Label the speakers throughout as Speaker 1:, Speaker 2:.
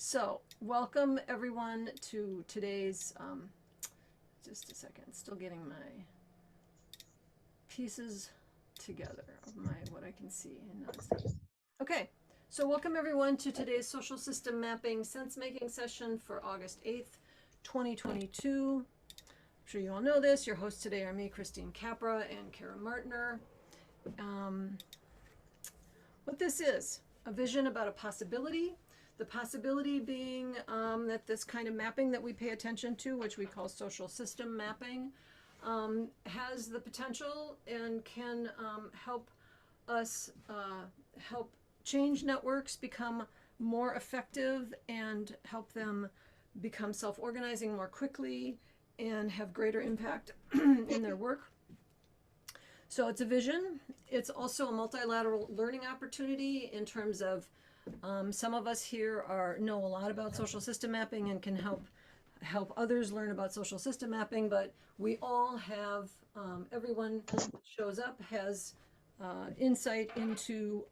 Speaker 1: So, welcome everyone to today's, just a second, still getting my pieces together of what I can see and not see. Okay, so welcome everyone to today's social system mapping sense making session for August 8th, 2022. I'm sure you all know this. Your hosts today are me, Christine Capra, and Kara Martner. What this is, a vision about a possibility. The possibility being that this kind of mapping that we pay attention to, which we call social system mapping, has the potential and can help us help change networks become more effective and help them become self-organizing more quickly and have greater impact in their work. So it's a vision. It's also a multilateral learning opportunity in terms of some of us here know a lot about social system mapping and can help others learn about social system mapping, but we all have, everyone shows up, has insight into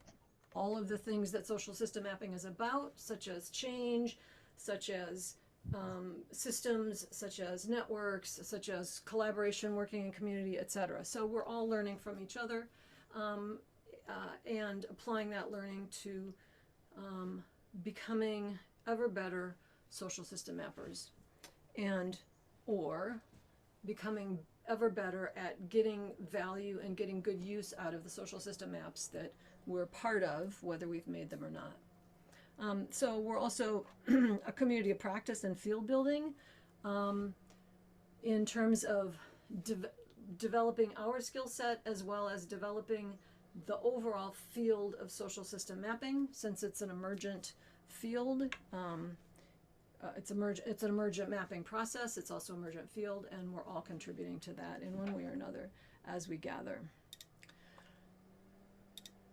Speaker 1: all of the things that social system mapping is about, such as change, such as systems, such as networks, such as collaboration, working in community, etc. So we're all learning from each other and applying that learning to becoming ever better social system mappers and or becoming ever better at getting value and getting good use out of the social system maps that we're part of, whether we've made them or not. So we're also a community of practice and field building in terms of developing our skill set as well as developing the overall field of social system mapping, since it's an emergent field. It's an emergent mapping process. It's also emergent field, and we're all contributing to that in one way or another as we gather.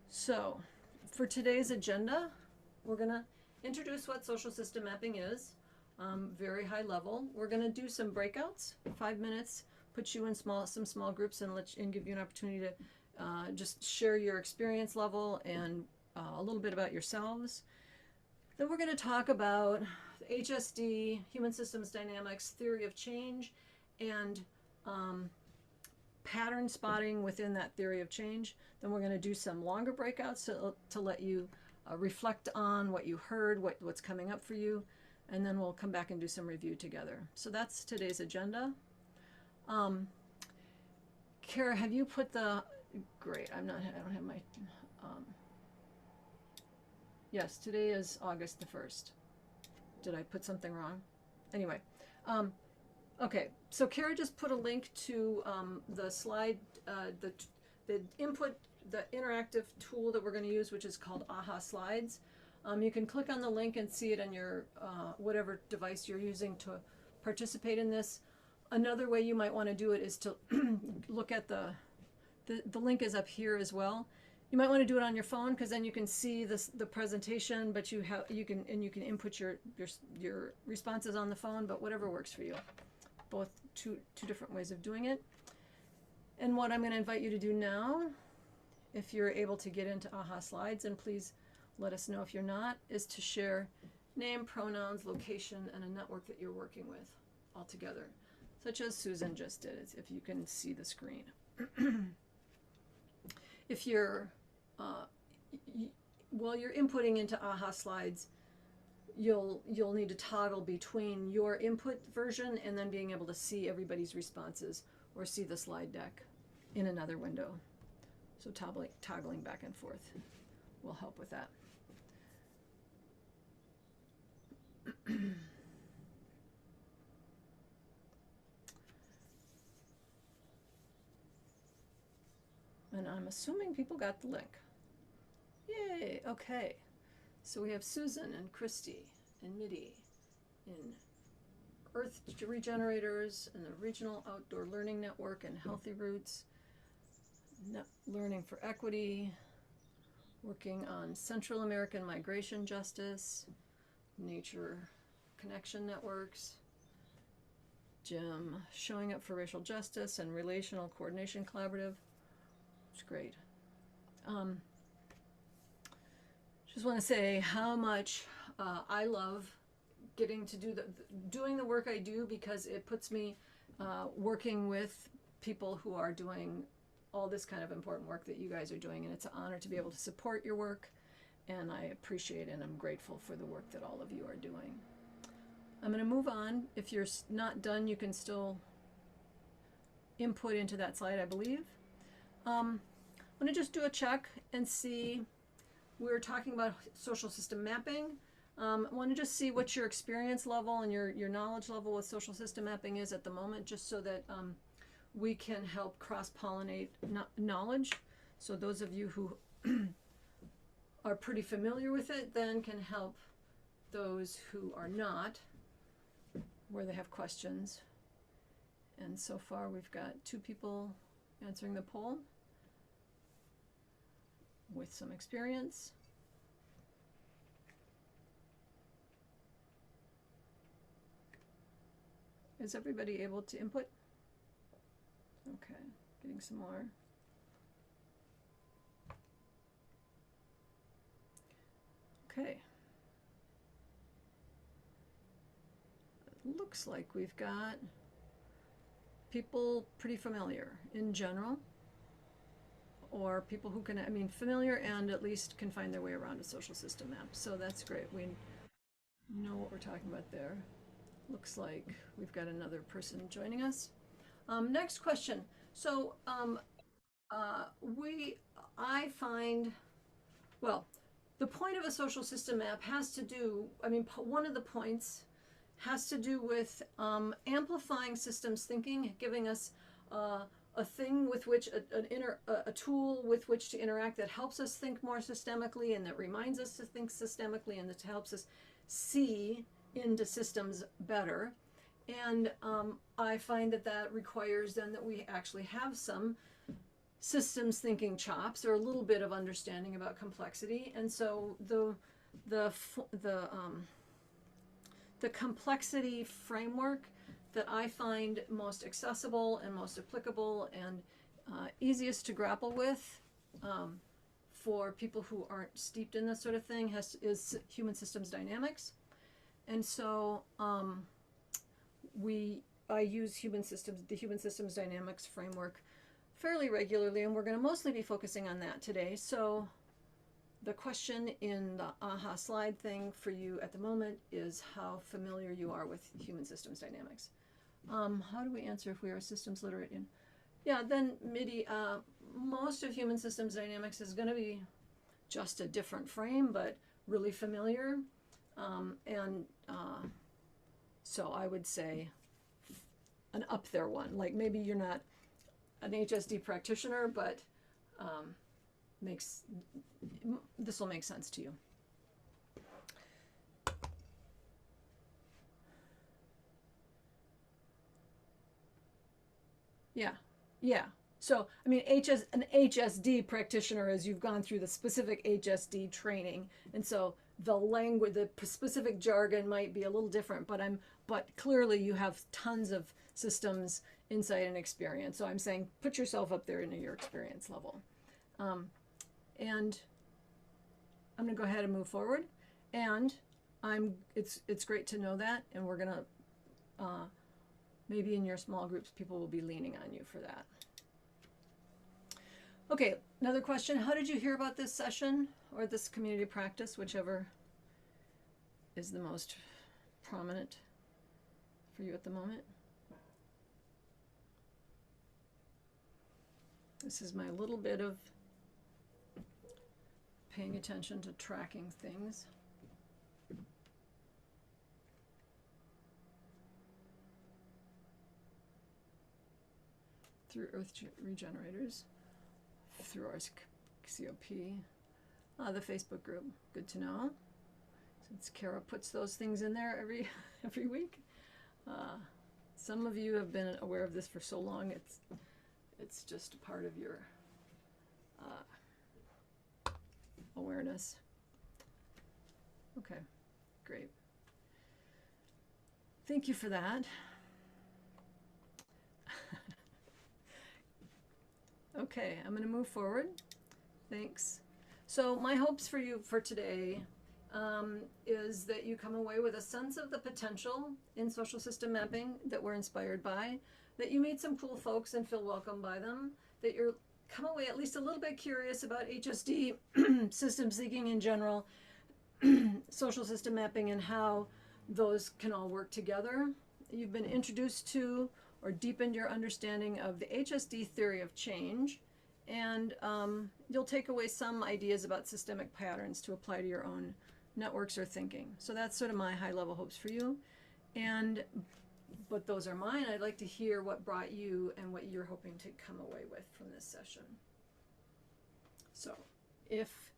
Speaker 1: So, for today's agenda, we're going to introduce what social system mapping is, very high level. We're going to do some breakouts, 5 minutes, put you in some small groups and give you an opportunity to just share your experience level and a little bit about yourselves. Then we're going to talk about HSD, human systems dynamics, theory of change, and pattern spotting within that theory of change. Then we're going to do some longer breakouts to let you reflect on what you heard, what's coming up for you, and then we'll come back and do some review together. So that's today's agenda. Kara, have you put the... Great, I don't have my... Yes, today is August the 1st. Did I put something wrong? Anyway, okay, so Kara just put a link to the slide, the input, the interactive tool that we're going to use, which is called AHA Slides. You can click on the link and see it on your whatever device you're using to participate in this. Another way you might want to do it is to look at the link is up here as well. You might want to do it on your phone because then you can see the presentation, but you can input your responses on the phone, but whatever works for you. Both two different ways of doing it. And what I'm going to invite you to do now, if you're able to get into AHA Slides, and please let us know if you're not, is to share name, pronouns, location, and a network that you're working with all together, such as Susan just did, if you can see the screen. If you're, while you're inputting into AHA Slides, you'll need to toggle between your input version and then being able to see everybody's responses or see the slide deck in another window. So toggling back and forth will help with that. And I'm assuming people got the link. Yay, okay. So we have Susan and Christy and Mitty in Earth Regenerators and the Regional Outdoor Learning Network and Healthy Roots, Learning for Equity, working on Central American migration justice, Nature Connection Networks, Jim showing up for racial justice and Relational Coordination Collaborative. It's great. Just want to say how much I love getting to doing the work I do, because it puts me working with people who are doing all this kind of important work that you guys are doing, and it's an honor to be able to support your work, and I appreciate and I'm grateful for the work that all of you are doing. I'm going to move on. If you're not done, you can still input into that slide, I believe. I'm going to just do a check and see. We're talking about social system mapping. I want to just see what your experience level and your knowledge level with social system mapping is at the moment, just so that we can help cross-pollinate knowledge. So those of you who are pretty familiar with it then can help those who are not, where they have questions. And so far we've got 2 people answering the poll with some experience. Is everybody able to input? Okay, getting some more. Okay. It looks like we've got people pretty familiar in general, or people who can, I mean, familiar and at least can find their way around a social system map. So that's great. We know what we're talking about there. Looks like we've got another person joining us. Next question. So I find, well, the point of a social system map has to do, I mean, one of the points has to do with amplifying systems thinking, giving us a thing with which, a tool with which to interact that helps us think more systemically, and that reminds us to think systemically, and that helps us see into systems better. And I find that requires then that we actually have some systems thinking chops, or a little bit of understanding about complexity. And so the complexity framework that I find most accessible and most applicable and easiest to grapple with for people who aren't steeped in this sort of thing is human systems dynamics. And so I use the human systems dynamics framework fairly regularly, and we're going to mostly be focusing on that today. So the question in the AHA slide thing for you at the moment is how familiar you are with human systems dynamics. How do we answer if we are systems literate in? Yeah, then MIDI, most of human systems dynamics is going to be just a different frame, but really familiar. So I would say an up there one, like maybe you're not an HSD practitioner, but this will make sense to you. Yeah. So, I mean, an HSD practitioner, as you've gone through the specific HSD training, and so the language, the specific jargon might be a little different, but clearly you have tons of systems insight and experience. So I'm saying put yourself up there into your experience level. And I'm going to go ahead and move forward. And it's great to know that, and we're going to maybe in your small groups, people will be leaning on you for that. Okay, another question. How did you hear about this session or this community practice, whichever is the most prominent for you at the moment? This is my little bit of paying attention to tracking things. Through Earth Regenerators, through our COP, the Facebook group, good to know. Since Kara puts those things in there every week. Some of you have been aware of this for so long, it's just a part of your awareness. Okay, great. Thank you for that. Okay, I'm going to move forward. Thanks. So my hopes for you for today is that you come away with a sense of the potential in social system mapping that we're inspired by, that you meet some cool folks and feel welcome by them, that you're come away at least a little bit curious about HSD, system thinking in general, social system mapping, and how those can all work together. You've been introduced to or deepened your understanding of the HSD theory of change, and you'll take away some ideas about systemic patterns to apply to your own networks or thinking. So that's sort of my high level hopes for you. But those are mine. I'd like to hear what brought you and what you're hoping to come away with from this session. So if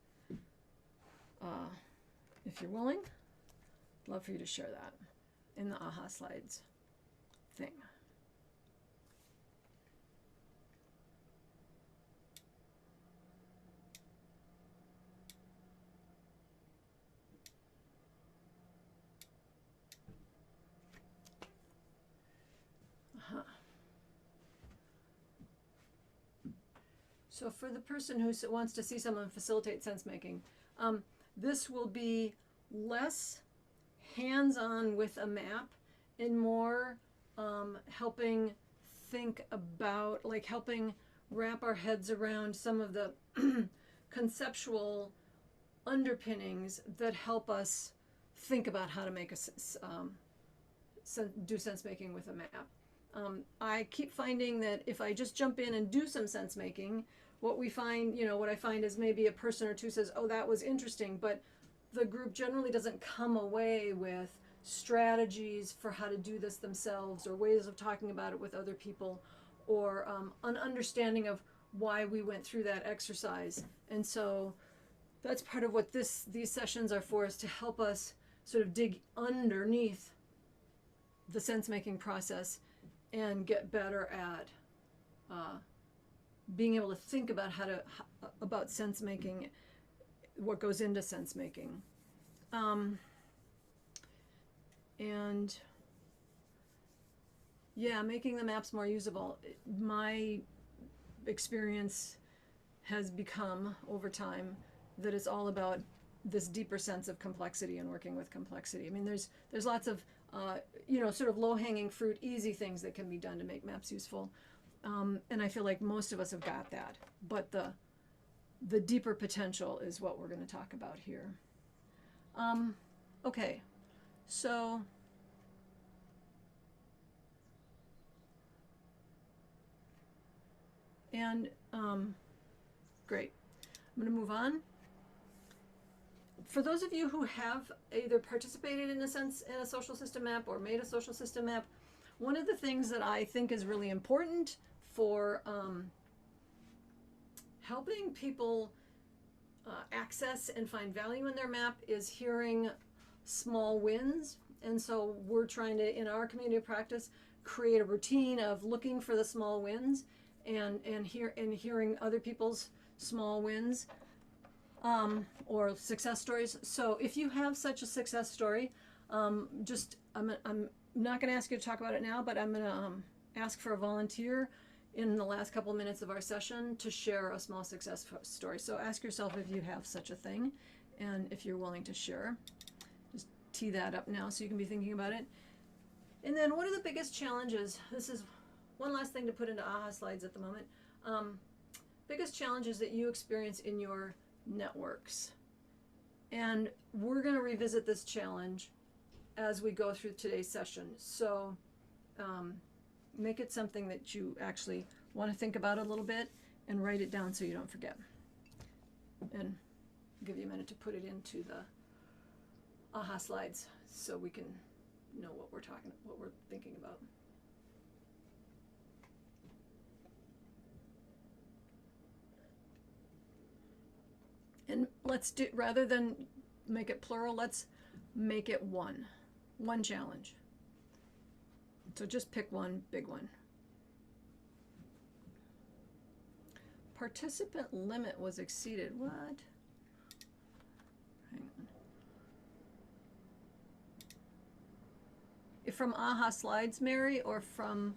Speaker 1: you're willing, I'd love for you to share that in the AHA Slides thing. So for the person who wants to see someone facilitate sense making, this will be less hands-on with a map and more helping think about, like helping wrap our heads around some of the conceptual underpinnings that help us think about how to make do sense making with a map. I keep finding that if I just jump in and do some sense making, what I find is maybe a person or two says, oh, that was interesting, but the group generally doesn't come away with strategies for how to do this themselves, or ways of talking about it with other people, or an understanding of why we went through that exercise. And so that's part of what these sessions are for, is to help us sort of dig underneath the sense-making process and get better at being able to think about about sense-making, what goes into sense-making. And yeah, making the maps more usable. My experience has become, over time, that it's all about this deeper sense of complexity and working with complexity. I mean, there's lots of sort of low-hanging fruit, easy things that can be done to make maps useful. And I feel like most of us have got that. But the deeper potential is what we're going to talk about here. Okay, so great. I'm going to move on. For those of you who have either participated in a social system map or made a social system map, one of the things that I think is really important for helping people access and find value in their map is hearing small wins. And so we're trying to, in our community of practice, create a routine of looking for the small wins and hearing other people's small wins. Or success stories. So if you have such a success story, I'm not going to ask you to talk about it now, but I'm going to ask for a volunteer in the last couple of minutes of our session to share a small success story. So ask yourself if you have such a thing, and if you're willing to share. Just tee that up now so you can be thinking about it. And then, what are the biggest challenges? This is one last thing to put into AHA Slides at the moment. Biggest challenges that you experience in your networks. And we're going to revisit this challenge as we go through today's session. So make it something that you actually want to think about a little bit and write it down so you don't forget. And I'll give you a minute to put it into the AHA Slides so we can know what we're thinking about. And let's do, rather than make it plural, let's make it one challenge. So just pick one big one. Participant limit was exceeded. What? Hang on. From AHA Slides, Mary, or from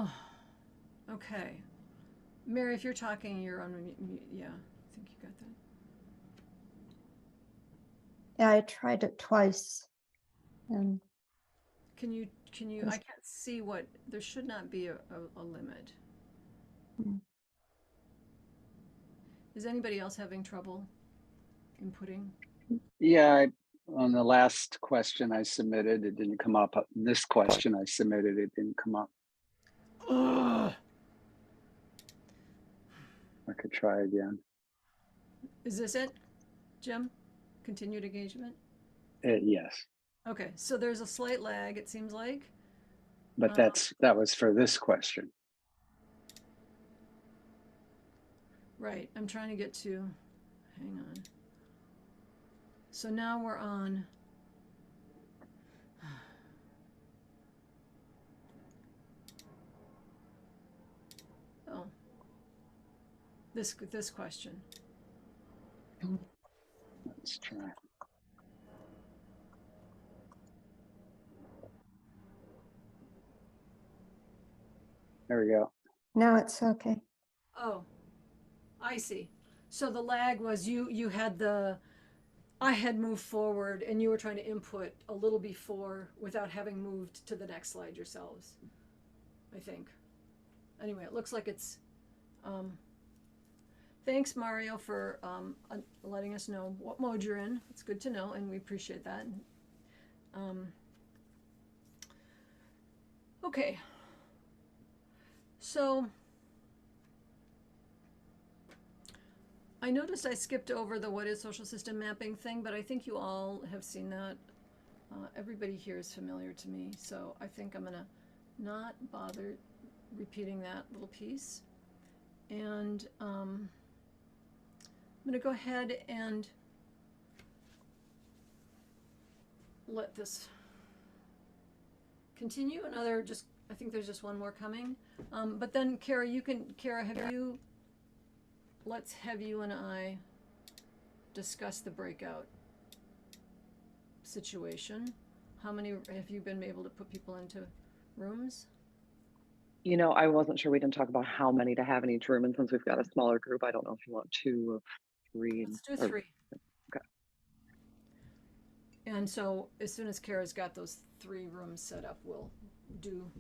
Speaker 1: Oh, okay. Mary, if you're talking, you're on mute. Yeah, I think you got that.
Speaker 2: Yeah, I tried it twice. And
Speaker 1: I can't see what, there should not be a limit.
Speaker 2: mm,
Speaker 1: Is anybody else having trouble inputting?
Speaker 3: Yeah, on the last question I submitted, it didn't come up. This question I submitted, it didn't come up.
Speaker 1: Ugh.
Speaker 3: I could try again.
Speaker 1: Is this it, Jim? Continued engagement?
Speaker 3: Yes,
Speaker 1: Okay, so there's a slight lag, it seems like.
Speaker 3: but that was for this question.
Speaker 1: Right, I'm trying to get to, hang on. So now we're on. Oh, this question.
Speaker 3: Let's try. There we go.
Speaker 2: now it's okay.
Speaker 1: Oh, I see. So the lag was you had I had moved forward and you were trying to input a little before without having moved to the next slide yourselves, I think. Anyway, it looks like it's, thanks Mario for letting us know what mode you're in. It's good to know and we appreciate that. Okay. So I noticed I skipped over the what is social system mapping thing, but I think you all have seen that. Everybody here is familiar to me, so I think I'm gonna not bother repeating that little piece. And I'm gonna go ahead and let this continue. I think there's just one more coming. But then Kara, let's have you and I discuss the breakout situation. How many have you been able to put people into rooms?
Speaker 4: I wasn't sure, we didn't talk about how many to have in each room, and since we've got a smaller group, I don't know if you want 2 or 3.
Speaker 1: Let's do 3.
Speaker 4: Okay.
Speaker 1: And so as soon as Kara's got those 3 rooms set up, we'll do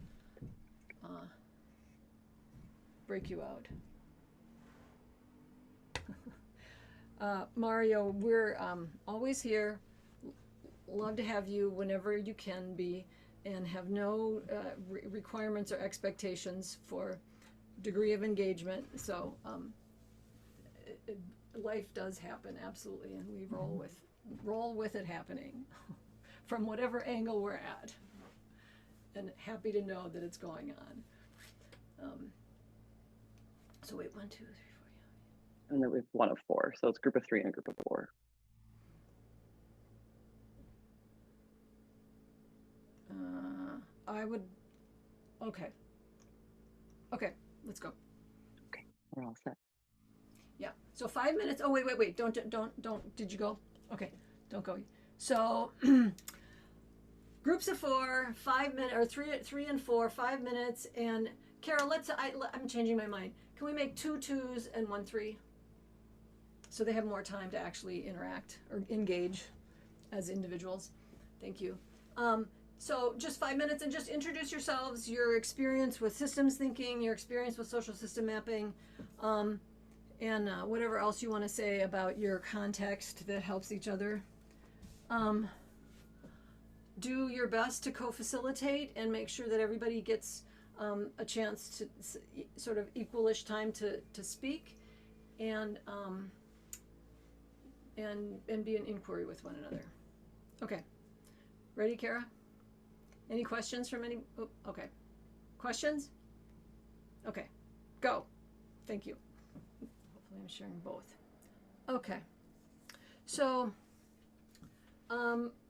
Speaker 1: break you out. Mario, we're always here. Love to have you whenever you can be, and have no requirements or expectations for degree of engagement. So life does happen, absolutely, and we roll with it happening from whatever angle we're at, and happy to know that it's going on. So wait, 1, 2, 3, 4.
Speaker 4: And then we have 1 of 4, so it's group of 3 and a group of 4.
Speaker 1: I would. Okay. Okay, let's go.
Speaker 4: Okay, we're all set.
Speaker 1: Yeah. So 5 minutes. Oh wait. Don't. Did you go? Okay. Don't go. So groups of 4, 5 minutes, or 3 and 4, 5 minutes. And Kara, I'm changing my mind. Can we make 2 2s and 1 3? So they have more time to actually interact or engage as individuals. Thank you. So just 5 minutes, and just introduce yourselves, your experience with systems thinking, your experience with social system mapping, and whatever else you want to say about your context that helps each other. Do your best to co-facilitate and make sure that everybody gets a chance to sort of equalish time to speak, and be an inquiry with one another. Okay. Ready, Kara? Any questions from any? Oh, okay. Questions? Okay. Go. Thank you. Hopefully I'm sharing both. Okay. So, Glenda,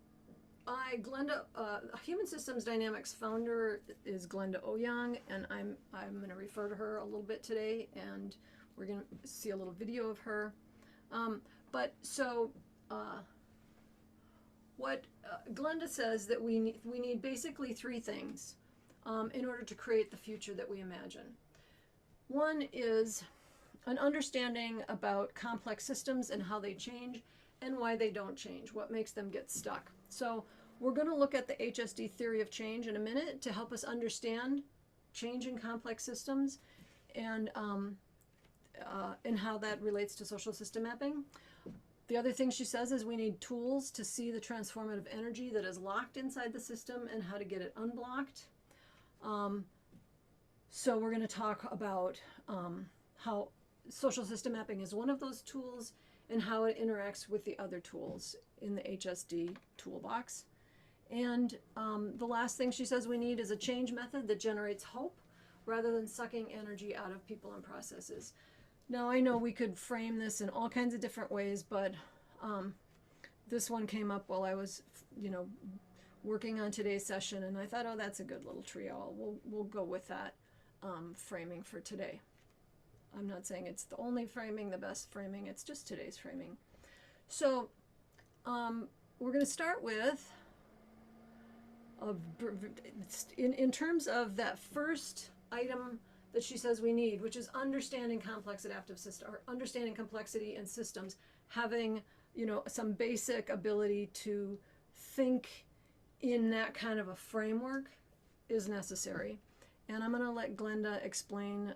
Speaker 1: Human Systems Dynamics founder is Glenda Ouyang, and I'm going to refer to her a little bit today, and we're going to see a little video of her. What Glenda says that we need basically 3 things. in order to create the future that we imagine. One is an understanding about complex systems and how they change and why they don't change, what makes them get stuck. So we're going to look at the HSD theory of change in a minute to help us understand change in complex systems and how that relates to social system mapping. The other thing she says is we need tools to see the transformative energy that is locked inside the system and how to get it unblocked. So we're going to talk about how social system mapping is one of those tools and how it interacts with the other tools in the HSD toolbox. And the last thing she says we need is a change method that generates hope rather than sucking energy out of people and processes. Now, I know we could frame this in all kinds of different ways, but this one came up while I was, working on today's session, and I thought, oh, that's a good little trio. We'll go with that framing for today. I'm not saying it's the only framing, the best framing. It's just today's framing. So we're going to start with, in terms of that first item that she says we need, which is understanding complex adaptive system, or understanding complexity in systems, having some basic ability to think in that kind of a framework is necessary. And I'm going to let Glenda explain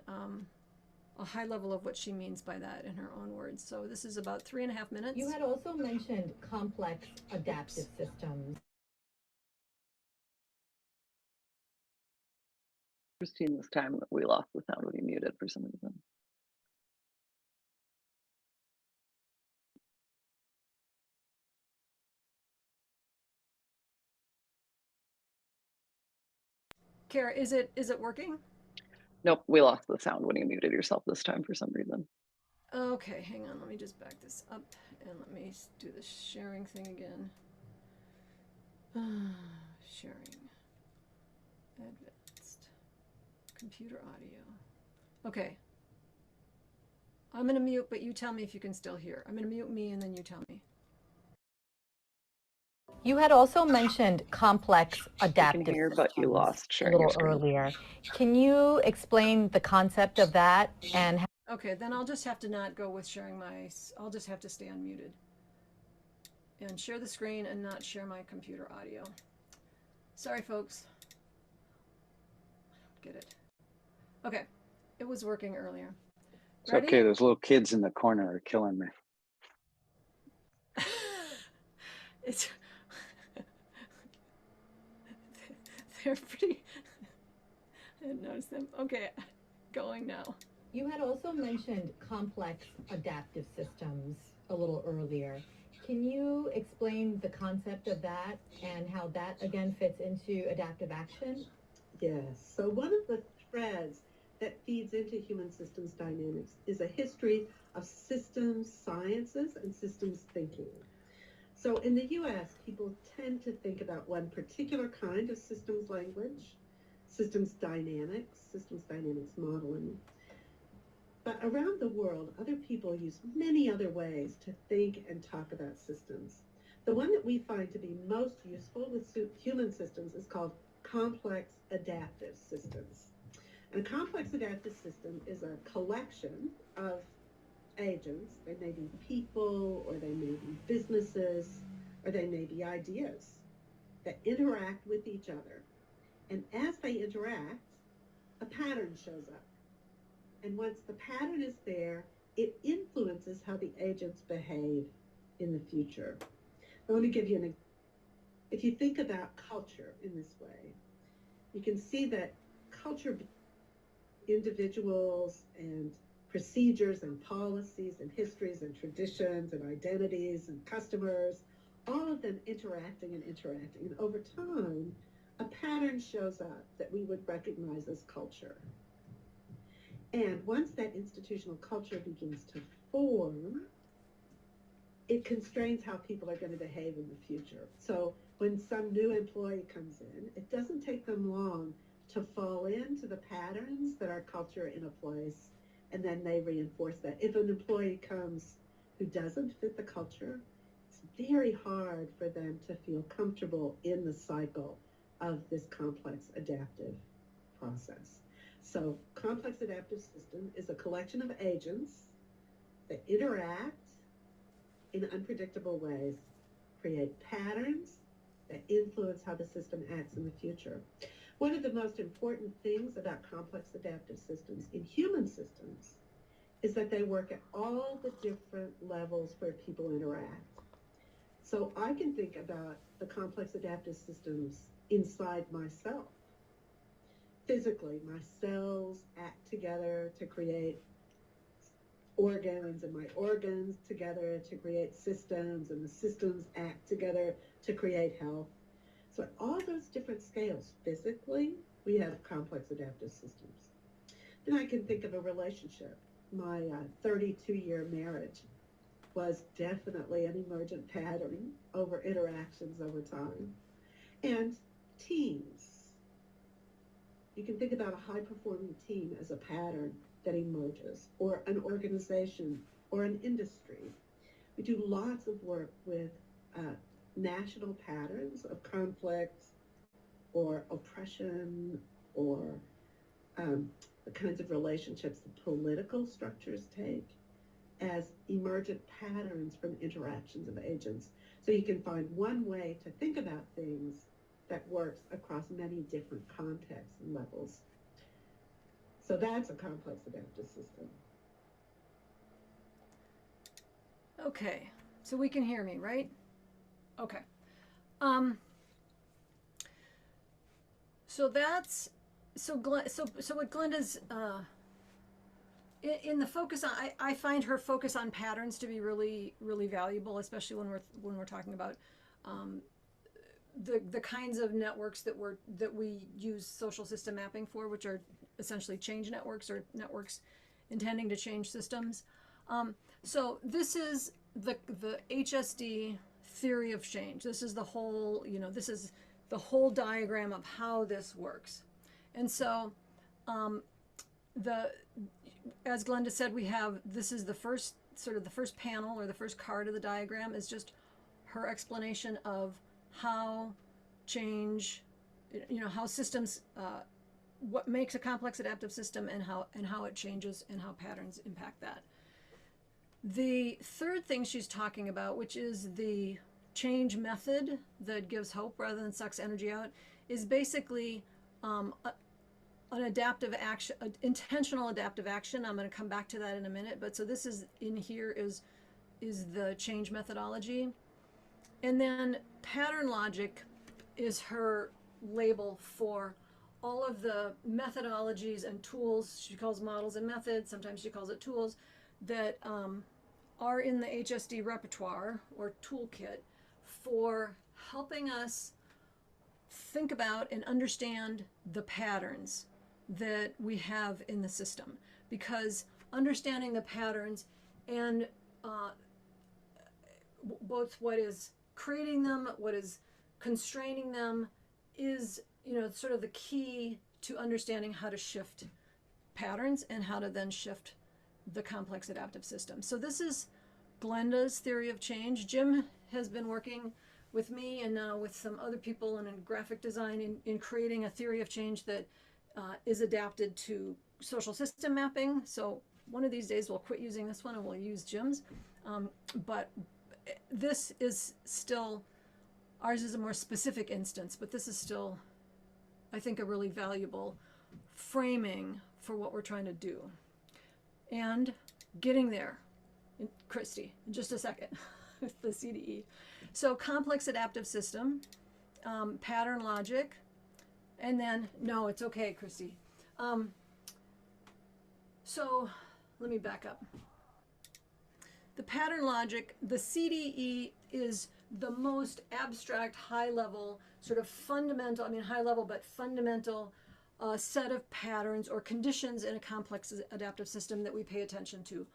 Speaker 1: a high level of what she means by that in her own words. So this is about 3.5 minutes.
Speaker 5: You had also mentioned complex adaptive systems.
Speaker 4: Christine, this time we lost the sound when you muted for some reason.
Speaker 1: Kara, is it working?
Speaker 4: Nope, we lost the sound when you muted yourself this time for some reason.
Speaker 1: Okay, hang on. Let me just back this up and let me do the sharing thing again. Sharing. Advanced. Computer audio. Okay. I'm going to mute, but you tell me if you can still hear. I'm going to mute me and then you tell me.
Speaker 5: You had also mentioned complex adaptive
Speaker 4: You can hear,
Speaker 5: systems
Speaker 4: but you lost
Speaker 5: a
Speaker 4: sharing your
Speaker 5: little
Speaker 4: screen.
Speaker 5: earlier. Can you explain the concept of that and how?
Speaker 1: Okay, then I'll just have to not go with sharing I'll just have to stay unmuted. And share the screen and not share my computer audio. Sorry, folks. I don't get it. Okay, it was working earlier.
Speaker 3: It's
Speaker 1: Ready?
Speaker 3: okay. Those little kids in the corner are killing me.
Speaker 1: It's they're pretty. I didn't notice them. Okay, going now.
Speaker 5: You had also mentioned complex adaptive systems a little earlier. Can you explain the concept of that and how that again fits into adaptive action?
Speaker 6: Yes. So one of the threads that feeds into human systems dynamics is a history of systems sciences and systems thinking. So in the US, people tend to think about one particular kind of systems language, systems dynamics modeling. But around the world, other people use many other ways to think and talk about systems. The one that we find to be most useful with human systems is called complex adaptive systems. And a complex adaptive system is a collection of agents. They may be people, or they may be businesses, or they may be ideas that interact with each other. And as they interact, a pattern shows up. And once the pattern is there, it influences how the agents behave in the future. Let me give you an example. If you think about culture in this way, you can see that culture, individuals and procedures and policies and histories and traditions and identities and customers, all of them interacting. And over time, a pattern shows up that we would recognize as culture. And once that institutional culture begins to form, it constrains how people are going to behave in the future. So when some new employee comes in, it doesn't take them long to fall into the patterns that are culture in a place, and then they reinforce that. If an employee comes who doesn't fit the culture, it's very hard for them to feel comfortable in the cycle of this complex adaptive process. So complex adaptive system is a collection of agents that interact in unpredictable ways, create patterns that influence how the system acts in the future. One of the most important things about complex adaptive systems in human systems is that they work at all the different levels where people interact. So I can think about the complex adaptive systems inside myself. Physically, my cells act together to create organs, and my organs together to create systems, and the systems act together to create health. So at all those different scales, physically, we have complex adaptive systems. Then I can think of a relationship. My 32-year marriage was definitely an emergent pattern over interactions over time. And teams. You can think about a high-performing team as a pattern that emerges, or an organization, or an industry. We do lots of work with national patterns of conflict, or oppression, or the kinds of relationships that political structures take as emergent patterns from interactions of agents. So you can find one way to think about things that works across many different contexts and levels. So that's a complex adaptive system.
Speaker 1: Okay, so we can hear me, right? Okay. So that's so what Glenda's in the focus on, I find her focus on patterns to be really valuable, especially when we're talking about the kinds of networks that we use social system mapping for, which are essentially change networks, or networks intending to change systems. So this is the HSD theory of change. This is the whole, this is the whole diagram of how this works. And so as Glenda said, this is the first panel, or the first card of the diagram is just her explanation of how change, how systems, what makes a complex adaptive system, and how it changes, and how patterns impact that. The third thing she's talking about, which is the change method that gives hope rather than sucks energy out, is basically an adaptive action, intentional adaptive action. I'm going to come back to that in a minute. But so this is in here is the change methodology. And then pattern logic is her label for all of the methodologies and tools. She calls models and methods. Sometimes she calls it tools that are in the HSD repertoire or toolkit for helping us think about and understand the patterns that we have in the system. Because understanding the patterns and both what is creating them, what is constraining them, is sort of the key to understanding how to shift patterns and how to then shift the complex adaptive system. So this is Glenda's theory of change. Jim has been working with me and now with some other people in graphic design in creating a theory of change that is adapted to social system mapping. So one of these days we'll quit using this one and we'll use Jim's. But this is still, ours is a more specific instance, but this is still, I think, a really valuable framing for what we're trying to do. And getting there, Christy, in just a second, with the CDE. So complex adaptive system, pattern logic, and then, no, it's okay, Christy. So let me back up. The pattern logic, the CDE is the most abstract, high level, sort of fundamental, high level, but fundamental set of patterns or conditions in a complex adaptive system that we pay attention to.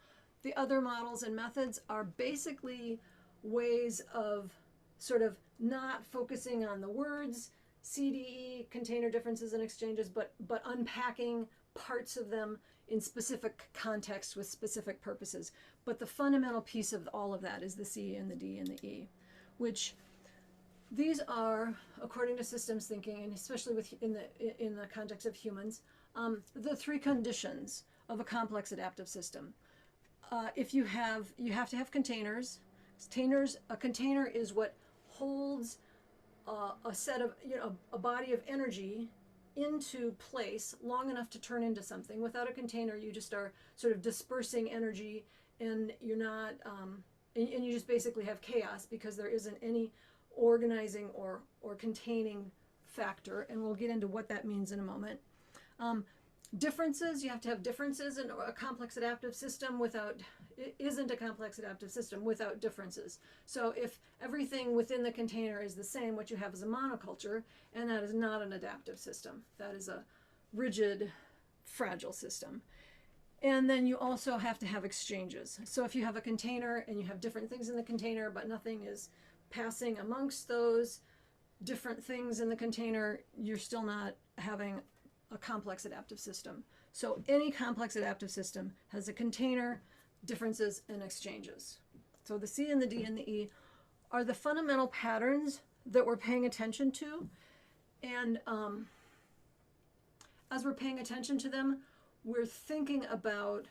Speaker 1: The other models and methods are basically ways of sort of not focusing on the words, CDE, container differences and exchanges, but unpacking parts of them in specific contexts with specific purposes. But the fundamental piece of all of that is the C and the D and the E, which these are, according to systems thinking, and especially in the context of humans, the three conditions of a complex adaptive system. If you have to have containers. A container is what holds a set of, a body of energy into place long enough to turn into something. Without a container, you just are sort of dispersing energy, and you're not, and you just basically have chaos because there isn't any organizing or containing factor. And we'll get into what that means in a moment. Differences, you have to have differences, and a complex adaptive system isn't a complex adaptive system without differences. So if everything within the container is the same, what you have is a monoculture, and that is not an adaptive system. That is a rigid, fragile system. And then you also have to have exchanges. So if you have a container and you have different things in the container, but nothing is passing amongst those different things in the container, you're still not having a complex adaptive system. So any complex adaptive system has a container, differences, and exchanges. So the C and the D and the E are the fundamental patterns that we're paying attention to. And as we're paying attention to them, we're thinking about,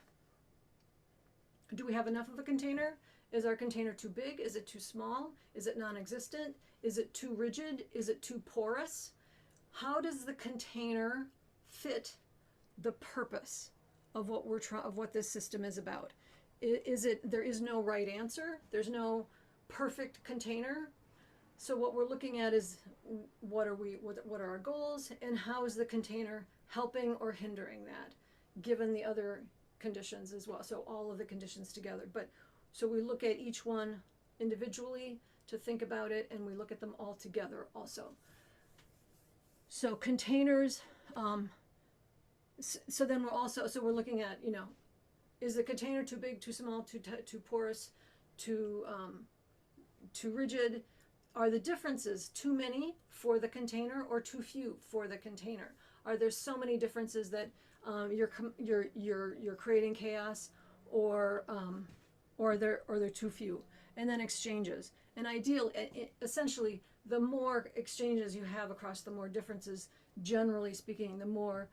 Speaker 1: do we have enough of a container? Is our container too big? Is it too small? Is it non-existent? Is it too rigid? Is it too porous? How does the container fit the purpose of what this system is about? There is no right answer. There's no perfect container. So what we're looking at is what are our goals, and how is the container helping or hindering that, given the other conditions as well. So all of the conditions together. So we look at each one individually to think about it, and we look at them all together also. So containers, so then we're looking at, is the container too big, too small, too porous, too rigid? Are the differences too many for the container or too few for the container? Are there so many differences that you're creating chaos, or are there too few? And then exchanges. And essentially, the more exchanges you have across the more differences, generally speaking, the more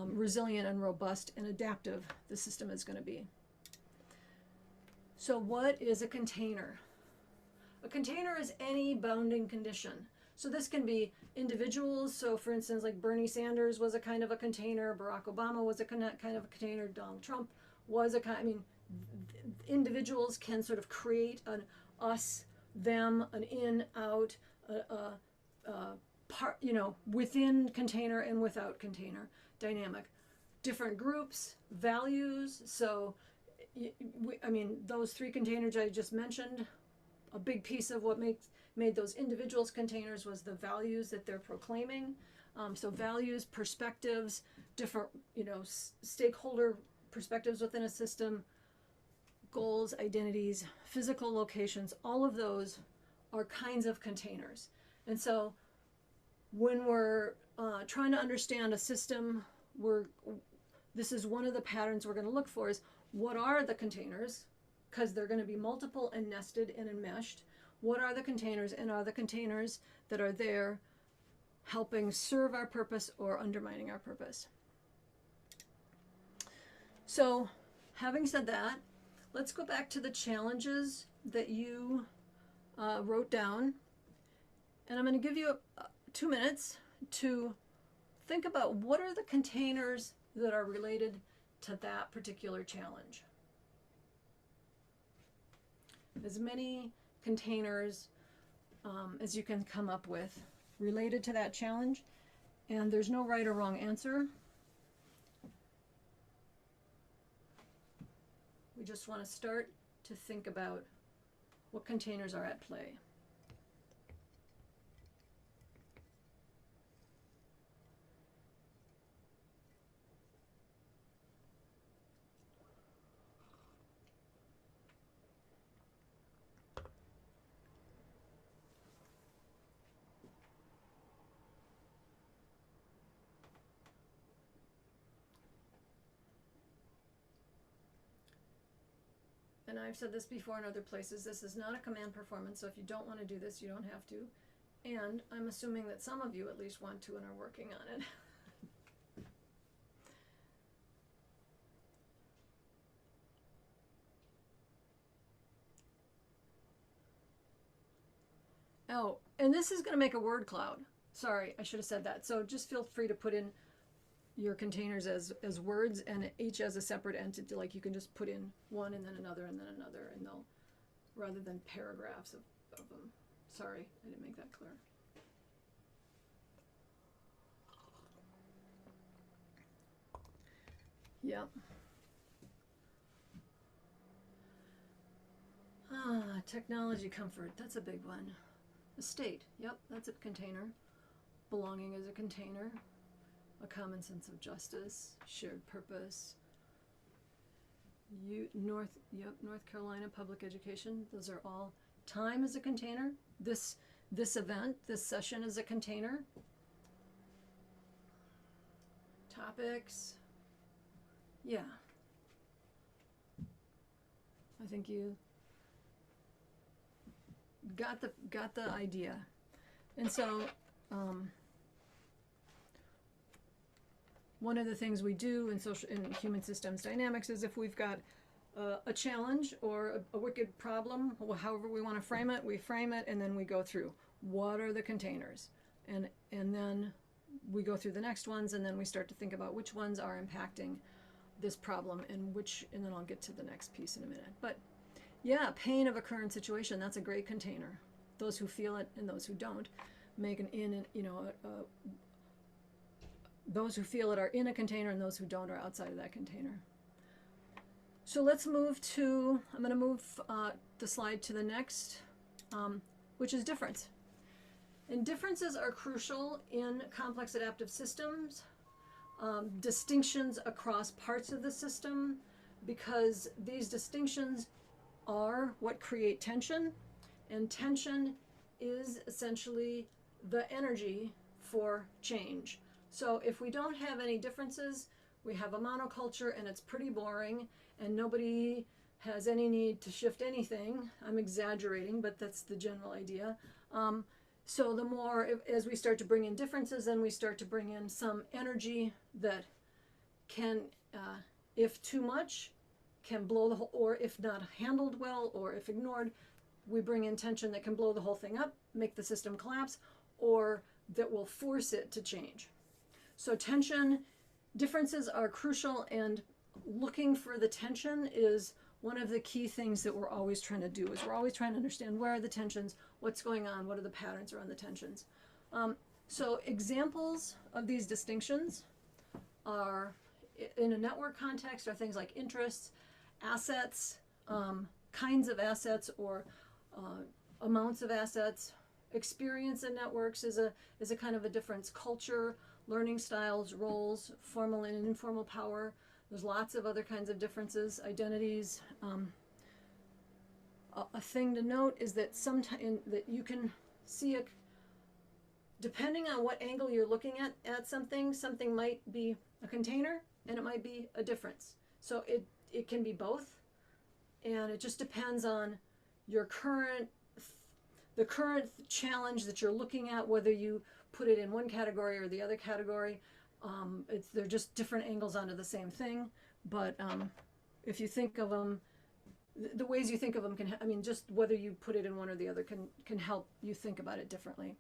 Speaker 1: resilient and robust and adaptive the system is going to be. So what is a container? A container is any bounding condition. So this can be individuals. So for instance, like Bernie Sanders was a kind of a container, Barack Obama was a kind of a container, Donald Trump was individuals can sort of create an us, them, an in, out, part, within container and without container dynamic. Different groups, values. So, those three containers I just mentioned, a big piece of what made those individuals containers was the values that they're proclaiming. So values, perspectives, different, stakeholder perspectives within a system, goals, identities, physical locations, all of those are kinds of containers. And so when we're trying to understand a system, this is one of the patterns we're going to look for is, what are the containers? Because they're going to be multiple and nested and enmeshed. What are the containers, and are the containers that are there helping serve our purpose or undermining our purpose? So having said that, let's go back to the challenges that you wrote down. And I'm going to give you 2 minutes to think about what are the containers that are related to that particular challenge. As many containers as you can come up with related to that challenge. And there's no right or wrong answer. We just want to start to think about what containers are at play. And I've said this before in other places, this is not a command performance, so if you don't want to do this, you don't have to. And I'm assuming that some of you at least want to and are working on it. Oh, and this is going to make a word cloud. Sorry, I should have said that. So just feel free to put in your containers as words and each as a separate entity. Like you can just put in one and then another and then another, and they'll, rather than paragraphs of them. Sorry, I didn't make that clear. Yep. Technology comfort, that's a big one. Estate, yep, that's a container. Belonging is a container. A common sense of justice, shared purpose. North Carolina public education, those are all. Time is a container. This event, this session is a container. Topics, yeah. I think you got the idea. And so one of the things we do in human systems dynamics is if we've got a challenge or a wicked problem, however we want to frame it, we frame it and then we go through what are the containers, and then we go through the next ones, and then we start to think about which ones are impacting this problem and then I'll get to the next piece in a minute. But yeah, pain of a current situation, that's a great container. Those who feel it and those who don't make those who feel it are in a container and those who don't are outside of that container. So let's move to, I'm going to move the slide to the next, which is difference. And differences are crucial in complex adaptive systems, distinctions across parts of the system, because these distinctions are what create tension, and tension is essentially the energy for change. So if we don't have any differences, we have a monoculture and it's pretty boring and nobody has any need to shift anything. I'm exaggerating, but that's the general idea. So the more, as we start to bring in differences, then we start to bring in some energy that can, if too much, can blow the whole, or if not handled well, or if ignored, we bring in tension that can blow the whole thing up, make the system collapse, or that will force it to change. So tension, differences are crucial, and looking for the tension is one of the key things that we're always trying to do, is we're always trying to understand where are the tensions, what's going on, what are the patterns around the tensions. So examples of these distinctions are, in a network context, are things like interests, assets, kinds of assets or amounts of assets. Experience in networks is a kind of a difference. Culture, learning styles, roles, formal and informal power. There's lots of other kinds of differences, identities. A thing to note is that sometimes that you can see depending on what angle you're looking at something might be a container and it might be a difference. So it can be both, and it just depends on your the current challenge that you're looking at, whether you put it in one category or the other category. They're just different angles onto the same thing, but if you think of them, the ways you think of them just whether you put it in one or the other can help you think about it differently.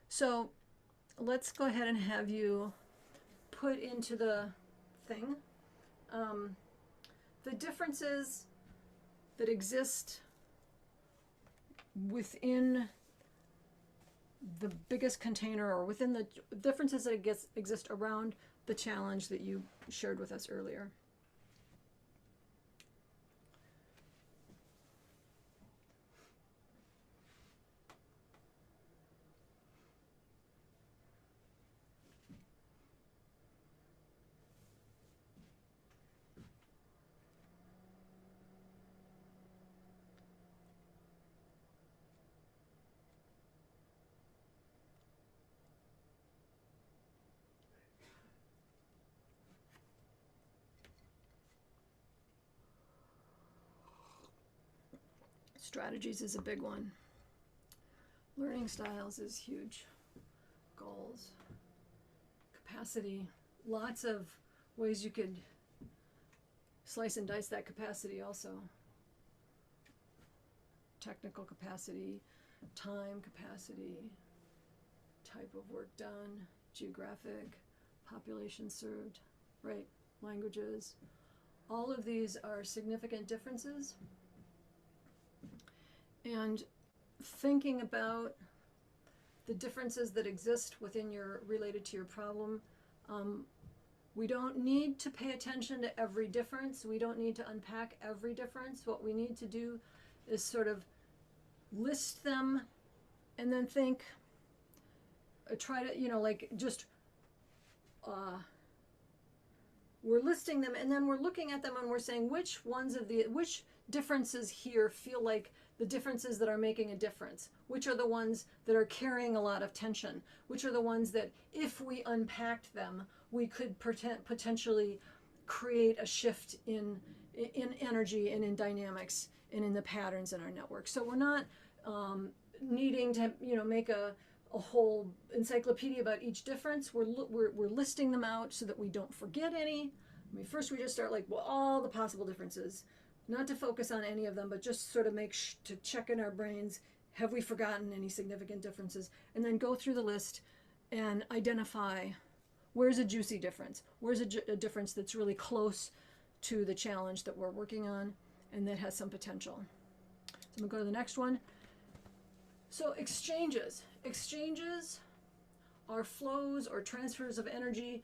Speaker 1: So let's go ahead and have you put into the thing the differences that exist within the biggest container, or within the differences that exist around the challenge that you shared with us earlier. Strategies is a big one. Learning styles is huge. Goals, capacity, lots of ways you could slice and dice that capacity also. Technical capacity, time capacity, type of work done, geographic, population served, right, languages. All of these are significant differences. And thinking about the differences that exist within your, related to your problem, we don't need to pay attention to every difference. We don't need to unpack every difference. What we need to do is sort of list them and then think, try to, you know, like just, we're listing them and then we're looking at them and we're saying which differences here feel like the differences that are making a difference, which are the ones that are carrying a lot of tension, which are the ones that if we unpacked them, we could potentially create a shift in energy and in dynamics and in the patterns in our network. So we're not needing to, you know, make a whole encyclopedia about each difference. We're listing them out so that we don't forget any. I mean, first we just start like, well, all the possible differences, not to focus on any of them, but just sort of to check in our brains, have we forgotten any significant differences? And then go through the list and identify where's a juicy difference, where's a difference that's really close to the challenge that we're working on and that has some potential. So I'm gonna go to the next one. So exchanges are flows or transfers of energy,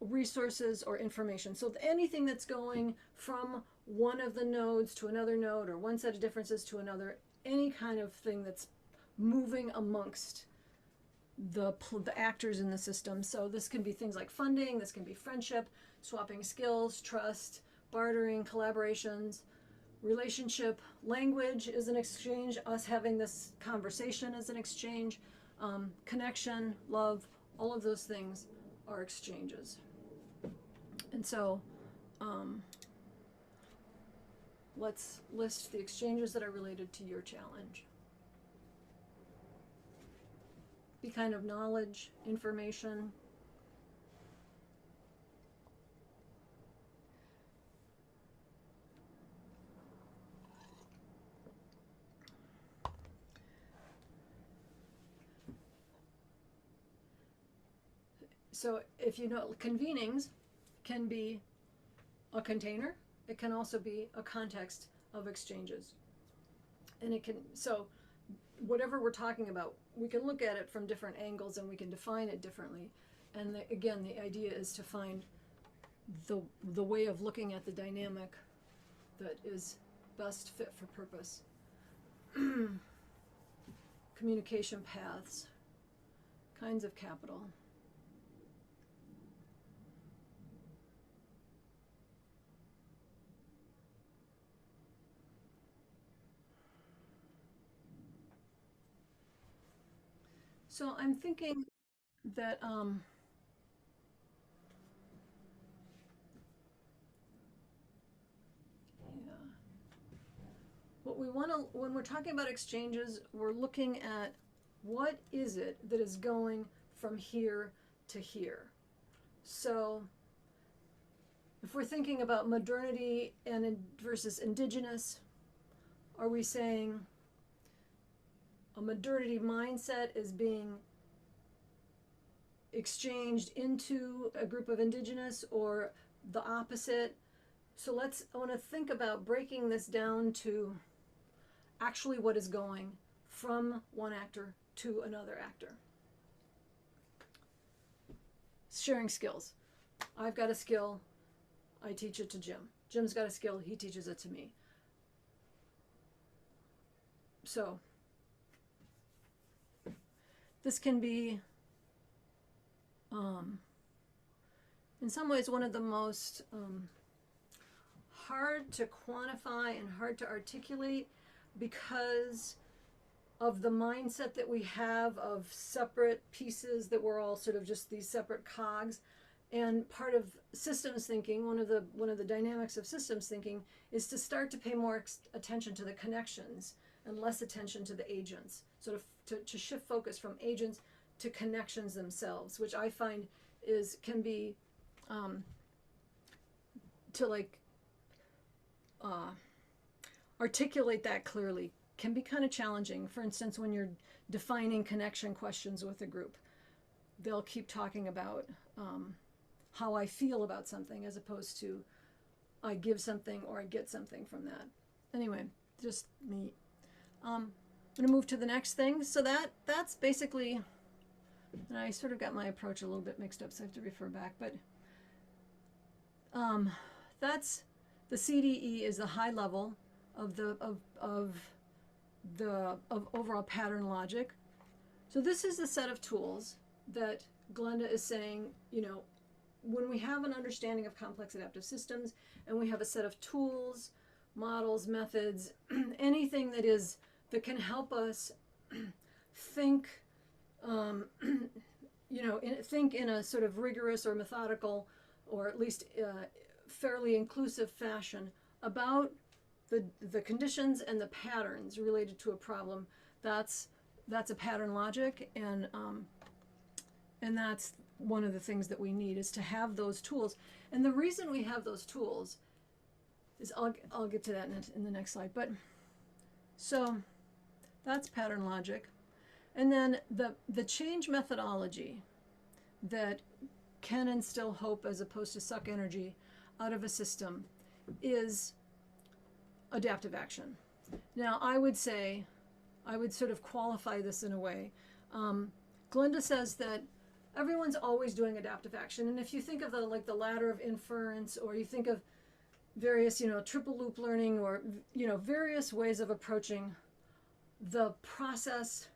Speaker 1: resources or information. So anything that's going from one of the nodes to another node or one set of differences to another, any kind of thing that's moving amongst the actors in the system. So this can be things like funding, this can be friendship, swapping skills, trust, bartering, collaborations, relationship. Language is an exchange, us having this conversation is an exchange, connection, love, all of those things are exchanges. And so let's list the exchanges that are related to your challenge. Be kind of knowledge, information. So if you know, convenings can be a container. It can also be a context of exchanges. And it can, so whatever we're talking about, we can look at it from different angles and we can define it differently. And again, the idea is to find the way of looking at the dynamic that is best fit for purpose. Communication paths, kinds of capital. So I'm thinking that what we want to, when we're talking about exchanges, we're looking at what is it that is going from here to here. So if we're thinking about modernity and versus indigenous, are we saying a modernity mindset is being exchanged into a group of indigenous or the opposite? So I want to think about breaking this down to actually what is going from one actor to another actor. Sharing skills. I've got a skill, I teach it to Jim. Jim's got a skill, he teaches it to me. So this can be, in some ways, one of the most hard to quantify and hard to articulate because of the mindset that we have of separate pieces that we're all sort of just these separate cogs. And part of systems thinking, one of the dynamics of systems thinking is to start to pay more attention to the connections and less attention to the agents, sort of to shift focus from agents to connections themselves, which I find can be to like articulate that clearly can be kind of challenging. For instance, when you're defining connection questions with a group, they'll keep talking about how I feel about something as opposed to I give something or I get something from that. Anyway, just me. I'm going to move to the next thing. So that's basically, and I sort of got my approach a little bit mixed up, so I have to refer back. But that's the CDE is the high level of the overall pattern logic. So this is the set of tools that Glenda is saying, when we have an understanding of complex adaptive systems and we have a set of tools, models, methods, anything that can help us think, think in a sort of rigorous or methodical, or at least fairly inclusive fashion about the conditions and the patterns related to a problem. That's a pattern logic, and that's one of the things that we need, is to have those tools. And the reason we have those tools is I'll get to that in the next slide. But so that's pattern logic. And then the change methodology that can instill hope as opposed to suck energy out of a system is adaptive action. Now, I would sort of qualify this in a way. Glenda says that everyone's always doing adaptive action. And if you think of the ladder of inference, or you think of various, triple loop learning, or, various ways of approaching the process.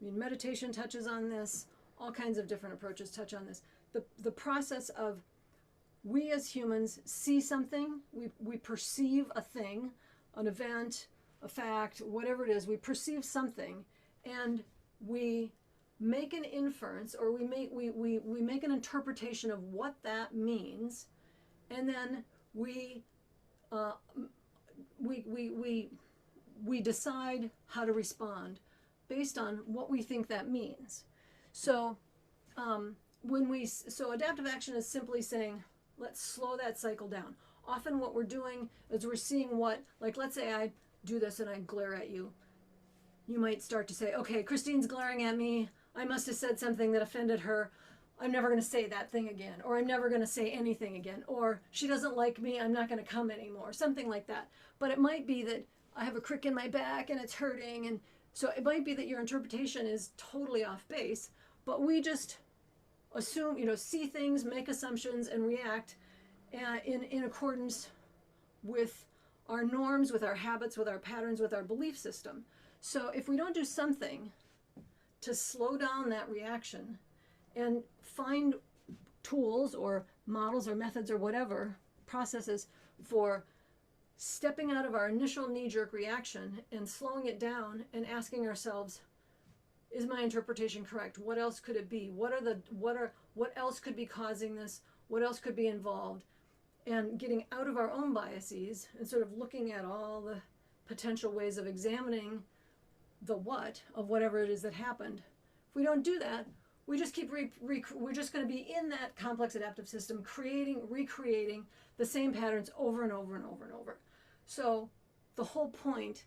Speaker 1: I mean, meditation touches on this, all kinds of different approaches touch on this. The process of, we as humans see something, we perceive a thing, an event, a fact, whatever it is, we perceive something, and we make an inference, or we make an interpretation of what that means, and then we decide how to respond based on what we think that means. So so adaptive action is simply saying, let's slow that cycle down. Often what we're doing is we're seeing let's say I do this and I glare at you. You might start to say, okay, Christine's glaring at me. I must have said something that offended her. I'm never going to say that thing again, or I'm never going to say anything again, or she doesn't like me, I'm not going to come anymore, something like that. But it might be that I have a crick in my back and it's hurting, and so it might be that your interpretation is totally off base, but we just assume, see things, make assumptions, and react in accordance with our norms, with our habits, with our patterns, with our belief system. So if we don't do something to slow down that reaction and find tools or models or methods or whatever, processes for stepping out of our initial knee-jerk reaction and slowing it down and asking ourselves, is my interpretation correct? What else could it be? What else could be causing this? What else could be involved? And getting out of our own biases and sort of looking at all the potential ways of examining the what of whatever it is that happened. If we don't do that, we just keep we're just going to be in that complex adaptive system, recreating the same patterns over and over and over and over. So the whole point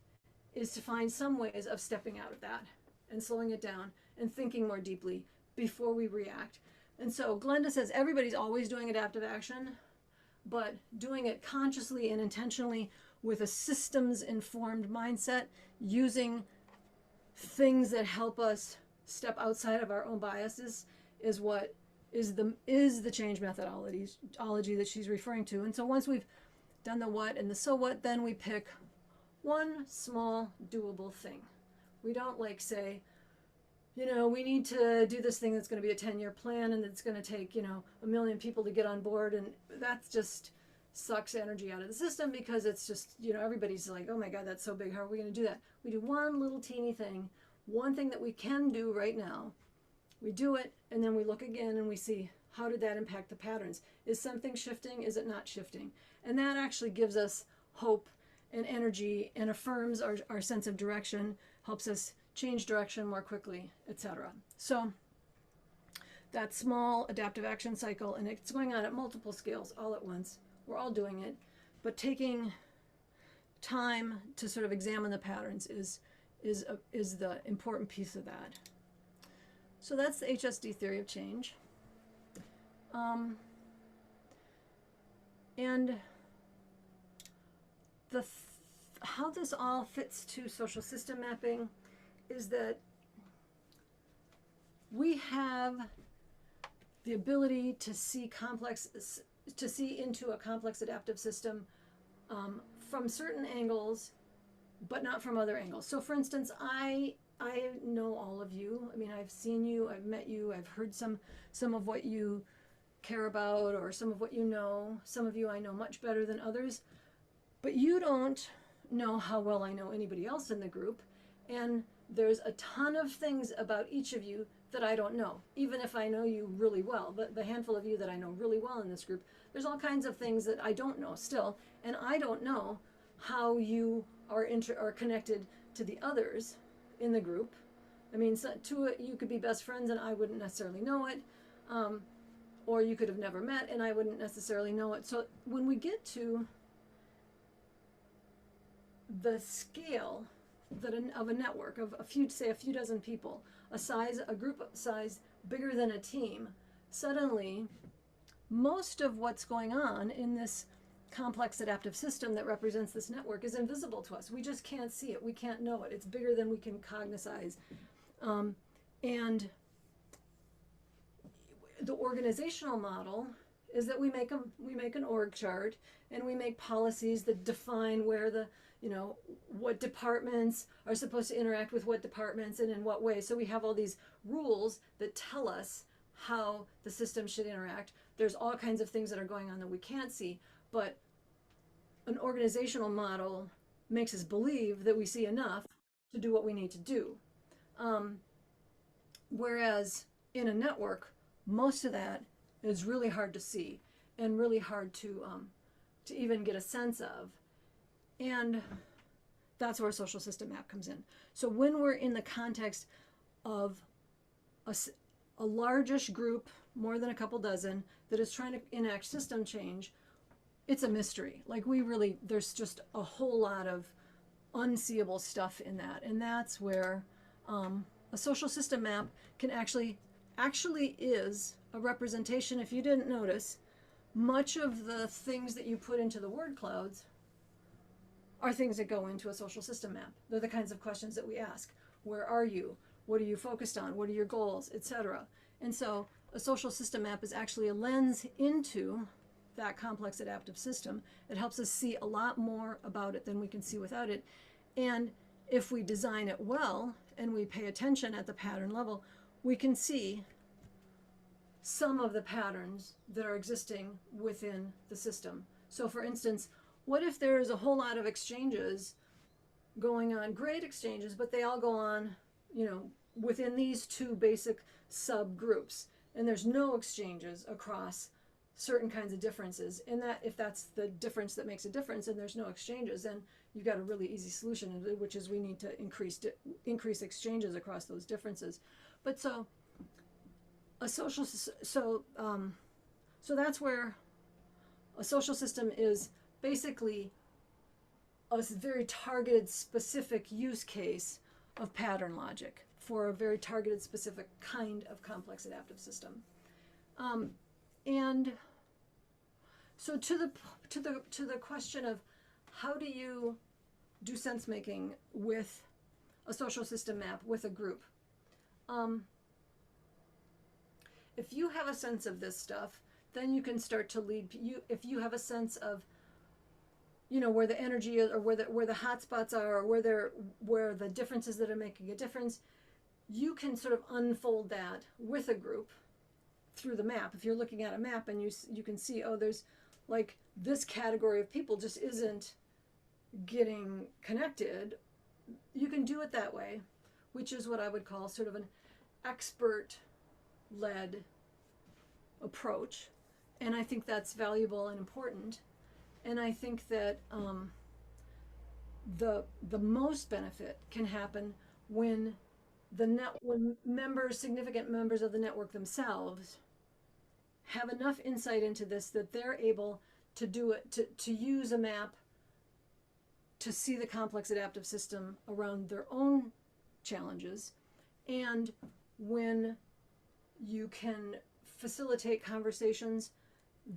Speaker 1: is to find some ways of stepping out of that and slowing it down and thinking more deeply before we react. And so Glenda says everybody's always doing adaptive action, but doing it consciously and intentionally with a systems-informed mindset, using things that help us step outside of our own biases, is what is the change methodology that she's referring to. And so once we've done the what and the so what, then we pick one small doable thing. We don't say, we need to do this thing that's going to be a 10-year plan and it's going to take, 1 million people to get on board. And that just sucks energy out of the system, because it's just, everybody's like, oh my God, that's so big. How are we going to do that? We do one little teeny thing, one thing that we can do right now. We do it, and then we look again and we see, how did that impact the patterns? Is something shifting? Is it not shifting? And that actually gives us hope and energy and affirms our sense of direction, helps us change direction more quickly, etc. So that small adaptive action cycle, and it's going on at multiple scales all at once. We're all doing it, but taking time to sort of examine the patterns is the important piece of that. So that's the HSD theory of change. And how this all fits to social system mapping is that we have the ability to see into a complex adaptive system from certain angles, but not from other angles. So for instance, I know all of you. I mean, I've seen you, I've met you, I've heard some of what you care about, or some of what you know. Some of you I know much better than others, but you don't know how well I know anybody else in the group. And there's a ton of things about each of you that I don't know, even if I know you really well. The handful of you that I know really well in this group, there's all kinds of things that I don't know still, and I don't know how you are connected to the others in the group. I mean, you could be best friends and I wouldn't necessarily know it, or you could have never met and I wouldn't necessarily know it. So when we get to the scale of a network of a few dozen people, a group size bigger than a team, suddenly most of what's going on in this complex adaptive system that represents this network is invisible to us. We just can't see it. We can't know it. It's bigger than we can cognize. And the organizational model is that we make an org chart and we make policies that define where what departments are supposed to interact with what departments and in what way. So we have all these rules that tell us how the system should interact. There's all kinds of things that are going on that we can't see, but an organizational model makes us believe that we see enough to do what we need to do. Whereas in a network, most of that is really hard to see and really hard to even get a sense of. And that's where a social system map comes in. So when we're in the context of a largish group, more than a couple dozen, that is trying to enact system change, it's a mystery. Like there's just a whole lot of unseeable stuff in that. And that's where a social system map can actually is a representation. If you didn't notice, much of the things that you put into the word clouds are things that go into a social system map. They're the kinds of questions that we ask. Where are you? What are you focused on? What are your goals, etc.? And so a social system map is actually a lens into that complex adaptive system. It helps us see a lot more about it than we can see without it. And if we design it well and we pay attention at the pattern level, we can see some of the patterns that are existing within the system. So for instance, what if there's a whole lot of exchanges going on, great exchanges, but they all go on, within these two basic subgroups, and there's no exchanges across certain kinds of differences. And that, if that's the difference that makes a difference, and there's no exchanges, then you've got a really easy solution, which is we need to increase exchanges across those differences. But so that's where a social system is basically a very targeted, specific use case of pattern logic for a very targeted, specific kind of complex adaptive system. And so to the question of how do you do sense making with a social system map with a group, if you have a sense of this stuff, then you can start to lead you. If you have a sense of where the energy is, or where the hot spots are, or where the differences that are making a difference, you can sort of unfold that with a group through the map. If you're looking at a map and you can see, oh, there's like this category of people just isn't getting connected, you can do it that way, which is what I would call sort of an expert-led approach. And I think that's valuable and important. And I think that the most benefit can happen when when significant members of the network themselves have enough insight into this that they're able to do it, to use a map to see the complex adaptive system around their own challenges, and when you can facilitate conversations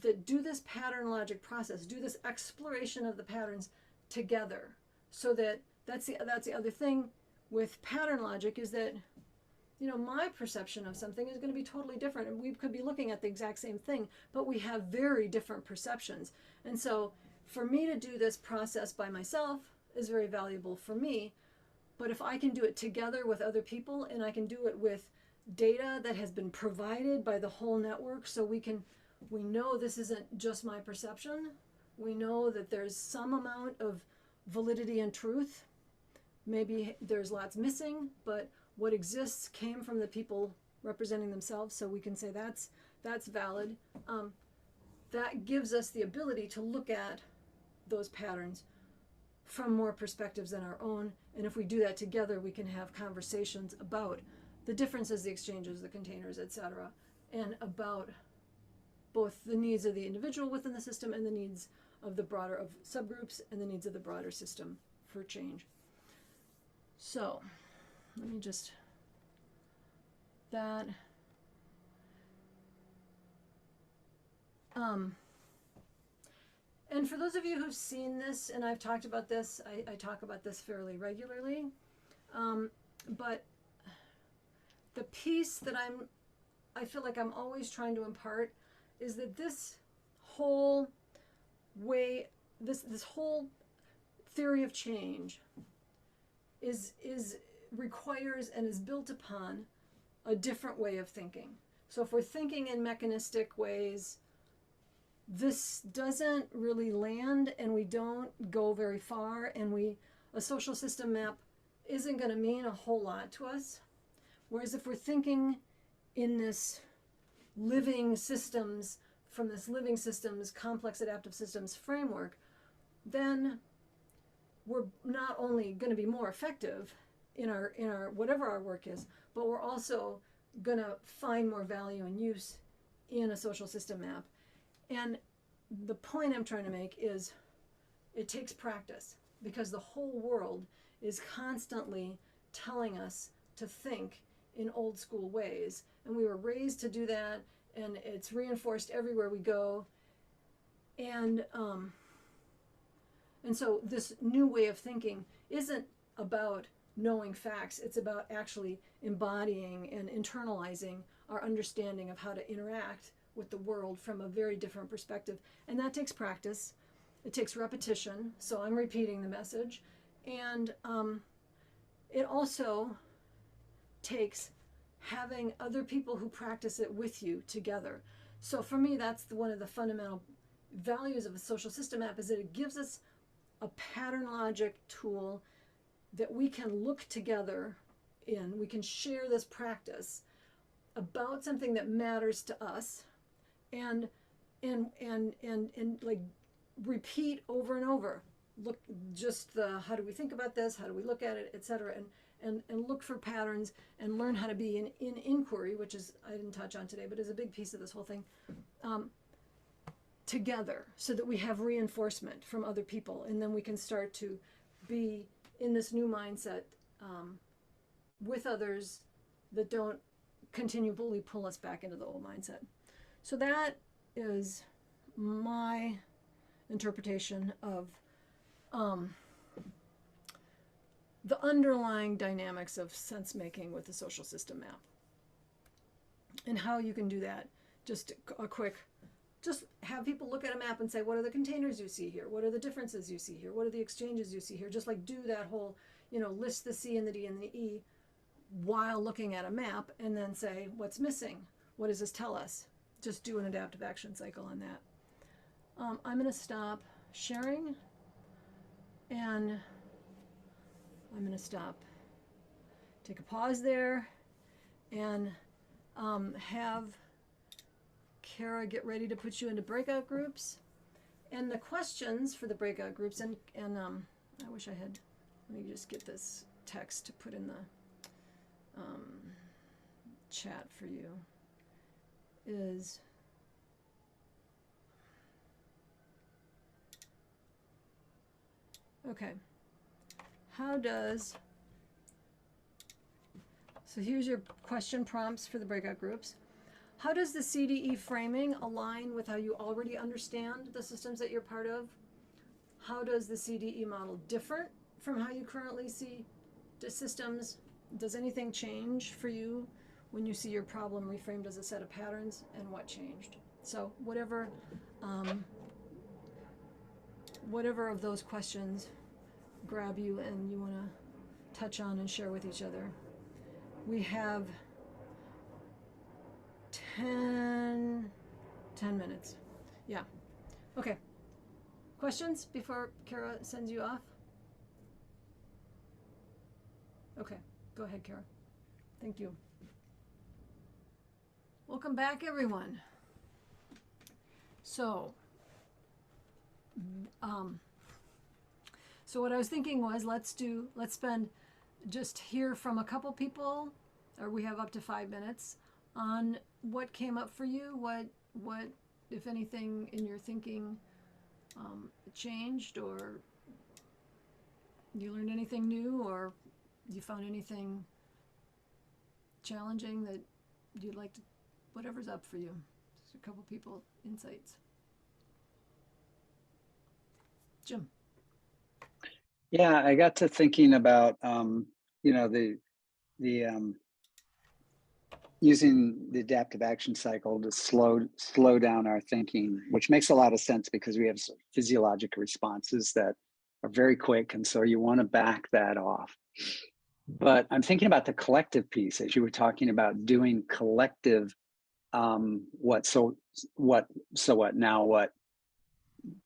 Speaker 1: that do this pattern logic process, do this exploration of the patterns together. So that's the other thing with pattern logic, is that, you know, my perception of something is going to be totally different, and we could be looking at the exact same thing, but we have very different perceptions. And so for me to do this process by myself is very valuable for me, but if I can do it together with other people, and I can do it with data that has been provided by the whole network, so we know this isn't just my perception, we know that there's some amount of validity and truth. Maybe there's lots missing, but what exists came from the people representing themselves, so we can say that's valid. That gives us the ability to look at those patterns from more perspectives than our own, and if we do that together, we can have conversations about the differences, the exchanges, the containers, etc., and about both the needs of the individual within the system and the needs of the broader of subgroups and the needs of the broader system for change. So let me just that and for those of you who've seen this, and I've talked about this, I talk about this fairly regularly, but the piece that I feel like I'm always trying to impart is that this whole way, this whole theory of change is requires and is built upon a different way of thinking. So if we're thinking in mechanistic ways, this doesn't really land, and we don't go very far, and a social system map isn't going to mean a whole lot to us. Whereas if we're thinking in this living systems, from this living systems, complex adaptive systems framework, then we're not only going to be more effective in our whatever our work is, but we're also going to find more value and use in a social system map. And the point I'm trying to make is it takes practice, because the whole world is constantly telling us to think in old school ways, and we were raised to do that, and it's reinforced everywhere we go. And so this new way of thinking isn't about knowing facts, it's about actually embodying and internalizing our understanding of how to interact with the world from a very different perspective. And that takes practice, it takes repetition, so I'm repeating the message, and it also takes having other people who practice it with you together. So for me, that's one of the fundamental values of a social system map, is that it gives us a pattern logic tool that we can look together in. We can share this practice about something that matters to us, and like repeat over and over. Look, just how do we think about this? How do we look at it, etc. And look for patterns and learn how to be in inquiry, which is, I didn't touch on today, but is a big piece of this whole thing, together, so that we have reinforcement from other people, and then we can start to be in this new mindset with others that don't continually pull us back into the old mindset. So that is my interpretation of the underlying dynamics of sense making with the social system map, and how you can do that. Just a quick, just have people look at a map and say, what are the containers you see here? What are the differences you see here? What are the exchanges you see here? Just like do that whole, list the C and the D and the E while looking at a map, and then say, what's missing? What does this tell us? Just do an adaptive action cycle on that. I'm going to stop sharing, and I'm going to stop, take a pause there, and have Kara get ready to put you into breakout groups. And the questions for the breakout groups, and I wish I had, let me just get this text to put in the chat for you, is okay. How does, so here's your question prompts for the breakout groups. How does the CDE framing align with how you already understand the systems that you're part of? How does the CDE model differ from how you currently see the systems? Does anything change for you when you see your problem reframed as a set of patterns, and what changed? So whatever of those questions grab you and you want to touch on and share with each other. We have 10 minutes. Yeah. Okay. Questions before Kara sends you off? Okay. Go ahead, Kara. Thank you. Welcome back, everyone. So what I was thinking was let's just hear from a couple people, or we have up to 5 minutes, on what came up for you, what if anything in your thinking changed, or you learned anything new, or you found anything challenging that you'd like to, whatever's up for you. Just a couple people insights. Jim.
Speaker 3: Yeah, I got to thinking about the using the adaptive action cycle to slow down our thinking, which makes a lot of sense because we have physiologic responses that are very quick, and so you want to back that off. But I'm thinking about the collective piece, as you were talking about doing collective what, now what.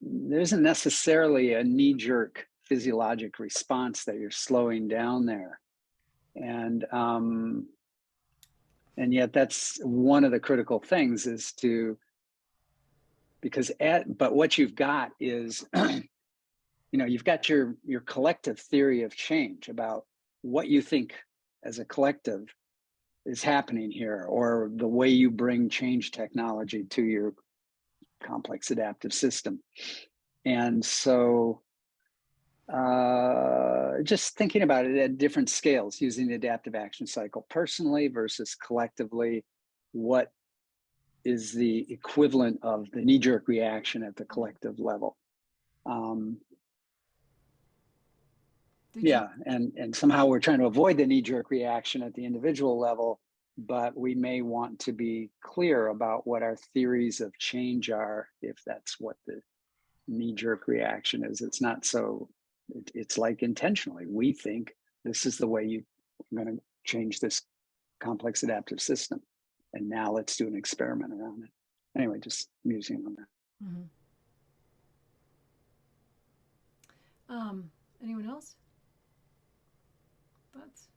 Speaker 3: There isn't necessarily a knee-jerk physiologic response that you're slowing down there. And yet that's one of the critical things, is to, but what you've got is, you've got your collective theory of change about what you think as a collective is happening here, or the way you bring change technology to your complex adaptive system. And so just thinking about it at different scales, using the adaptive action cycle personally versus collectively, what is the equivalent of the knee-jerk reaction at the collective level? Yeah, and somehow we're trying to avoid the knee-jerk reaction at the individual level, but we may want to be clear about what our theories of change are, if that's what the knee-jerk reaction is. It's not so, it's like intentionally, we think this is the way you're going to change this complex adaptive system. And now let's do an experiment around it. Anyway, just musing on that.
Speaker 1: Mm-hmm. Anyone else? Thoughts?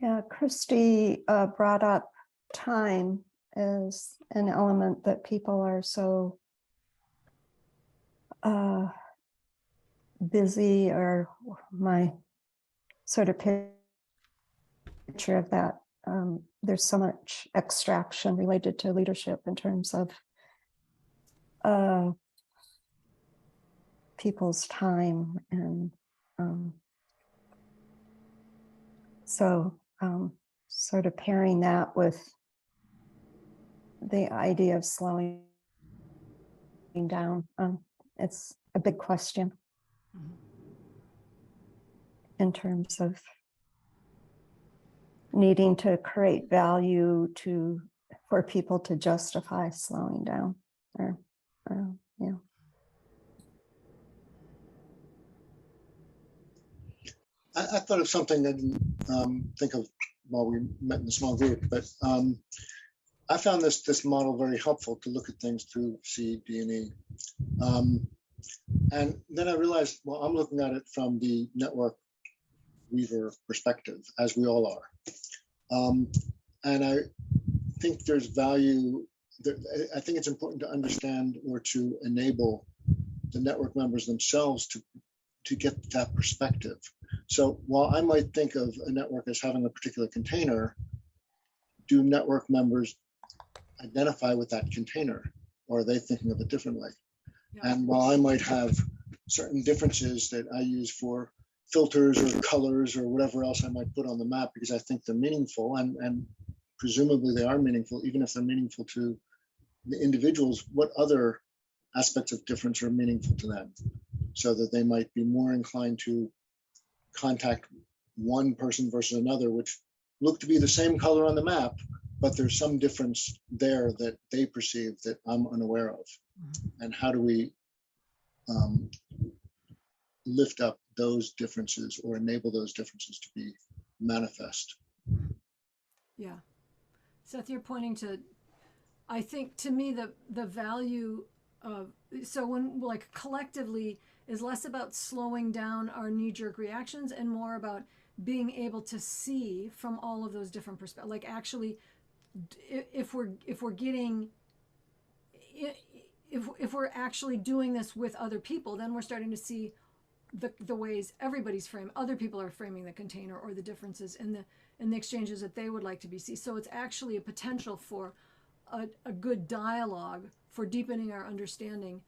Speaker 2: Yeah, Christy brought up time as an element that people are so busy, or my sort of picture of that. There's so much extraction related to leadership in terms of people's time, and sort of pairing that with the idea of slowing down. It's a big question in terms of needing to create value for people to justify slowing down, yeah.
Speaker 7: I thought of something that I didn't think of while we met in the small group, but I found this model very helpful to look at things through C, D, and E. And then I realized, well, I'm looking at it from the network weaver perspective, as we all are. And I think there's value I think it's important to understand or to enable the network members themselves to get that perspective. So while I might think of a network as having a particular container, do network members identify with that container, or are they thinking of it differently?
Speaker 1: Yeah.
Speaker 7: And while I might have certain differences that I use for filters or colors or whatever else I might put on the map because I think they're meaningful, and presumably they are meaningful, even if they're meaningful to the individuals, what other aspects of difference are meaningful to them, so that they might be more inclined to contact one person versus another, which look to be the same color on the map, but there's some difference there that they perceive that I'm unaware of. And how do we lift up those differences or enable those differences to be manifest?
Speaker 1: Yeah. Seth, you're pointing to, I think to me, the value of, so when like collectively is less about slowing down our knee-jerk reactions and more about being able to see from all of those different perspectives. Like actually, if we're getting, if we're actually doing this with other people, then we're starting to see the ways everybody's frame, other people are framing the container or the differences in the exchanges that they would like to be seen. So it's actually a potential for a good dialogue for deepening our understanding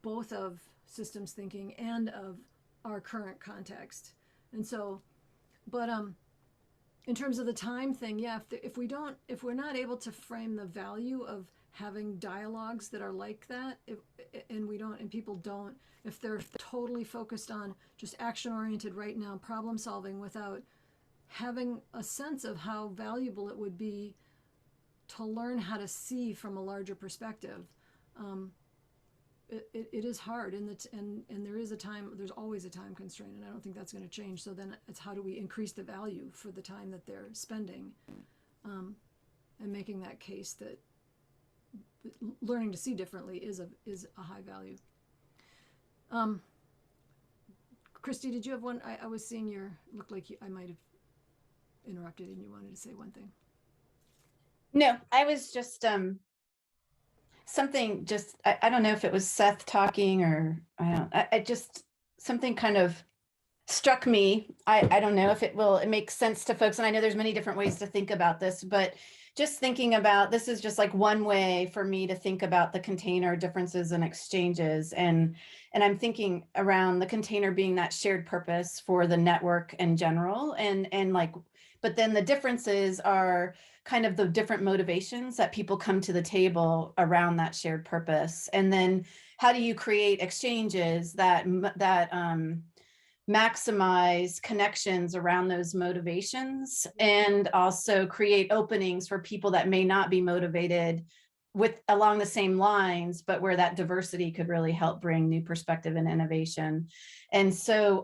Speaker 1: both of systems thinking and of our current context. And so, but in terms of the time thing, yeah, if we're not able to frame the value of having dialogues that are like that, and people don't, if they're totally focused on just action oriented right now problem solving without having a sense of how valuable it would be to learn how to see from a larger perspective, it is hard, and there is a time, there's always a time constraint, and I don't think that's going to change. So then it's how do we increase the value for the time that they're spending, and making that case that learning to see differently is a high value. Christy, did you have one? I was seeing looked like I might have interrupted and you wanted to say one thing.
Speaker 8: No, I was just something just I don't know if it was Seth talking or I just something kind of struck me. I don't know if it makes sense to folks, and I know there's many different ways to think about this, but just thinking about this is just like one way for me to think about the container differences and exchanges, and I'm thinking around the container being that shared purpose for the network in general, and like, but then the differences are kind of the different motivations that people come to the table around that shared purpose. And then how do you create exchanges that maximize connections around those motivations, and also create openings for people that may not be motivated along the same lines, but where that diversity could really help bring new perspective and innovation. And so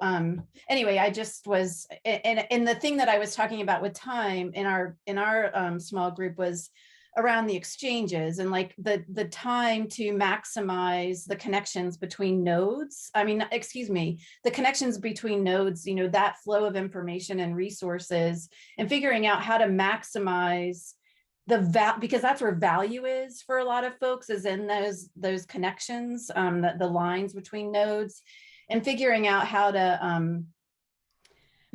Speaker 8: anyway, I just was, and the thing that I was talking about with time in our small group was around the exchanges and like the time to maximize the connections between nodes. The connections between nodes, that flow of information and resources, and figuring out how to maximize because that's where value is for a lot of folks, is in those connections, the lines between nodes, and figuring out how to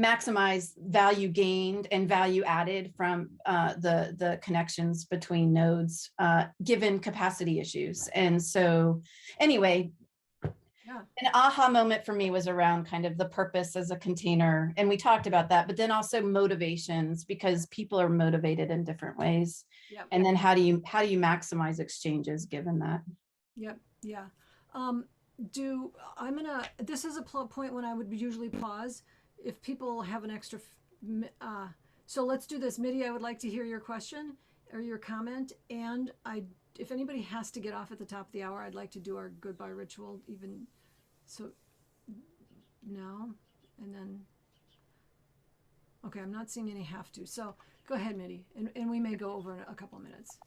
Speaker 8: maximize value gained and value added from the connections between nodes, given capacity issues. And so anyway,
Speaker 1: Yeah.
Speaker 8: An aha moment for me was around kind of the purpose as a container. And we talked about that, but then also motivations, because people are motivated in different ways.
Speaker 1: Yep.
Speaker 8: And then how do you maximize exchanges given that?
Speaker 1: Yep. Yeah. This is a point when I would usually pause if people have an extra, so let's do this. Mitty, I would like to hear your question or your comment. And if anybody has to get off at the top of the hour, I'd like to do our goodbye ritual even so now, and then, okay, I'm not seeing any have to. So go ahead, Mitty, and we may go over in a couple of minutes.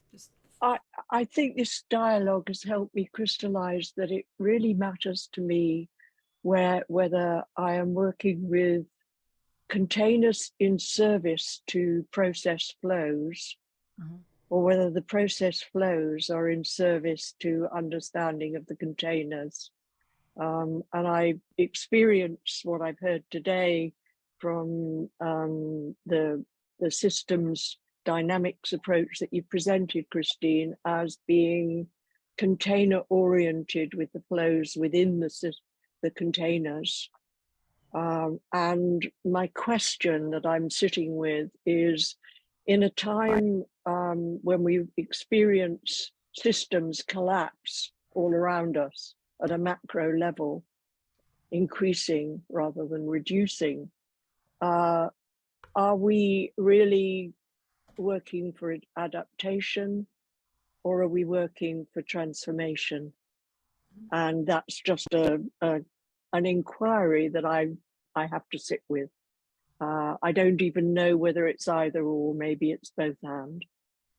Speaker 9: I think this dialogue has helped me crystallize that it really matters to me whether I am working with containers in service to process flows, or whether the process flows are in service to understanding of the containers. And I experience what I've heard today from the systems dynamics approach that you presented, Christine, as being container oriented with the flows within the containers. And my question that I'm sitting with is, in a time when we experience systems collapse all around us at a macro level, increasing rather than reducing, are we really working for adaptation, or are we working for transformation? And that's just an inquiry that I have to sit with. I don't even know whether it's either or, maybe it's both and.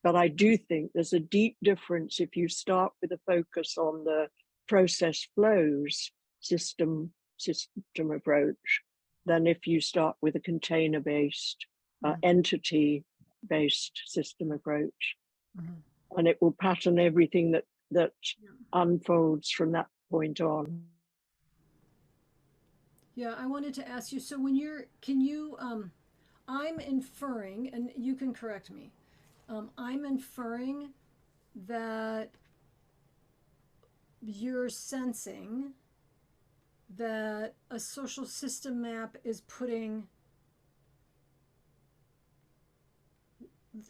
Speaker 9: But I do think there's a deep difference if you start with a focus on the process flows system approach than if you start with a container-based, entity-based system approach. Mm-hmm. And it will pattern everything that unfolds from that point on.
Speaker 1: Yeah, I wanted to ask you, so when I'm inferring, and you can correct me, I'm inferring that you're sensing that a social system map is putting,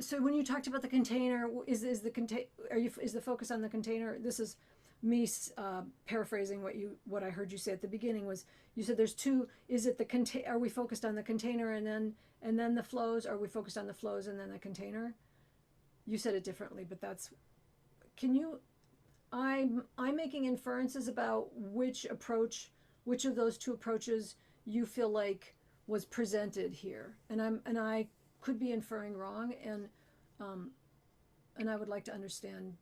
Speaker 1: so when you talked about the container, is the focus on the container? This is me paraphrasing what I heard you say at the beginning. Was you said there's two? Is it the are we focused on the container and then the flows? Are we focused on the flows and then the container? You said it differently, but that's. Can you? I'm making inferences about which of those two approaches you feel like was presented here, and I could be inferring wrong, and I would like to understand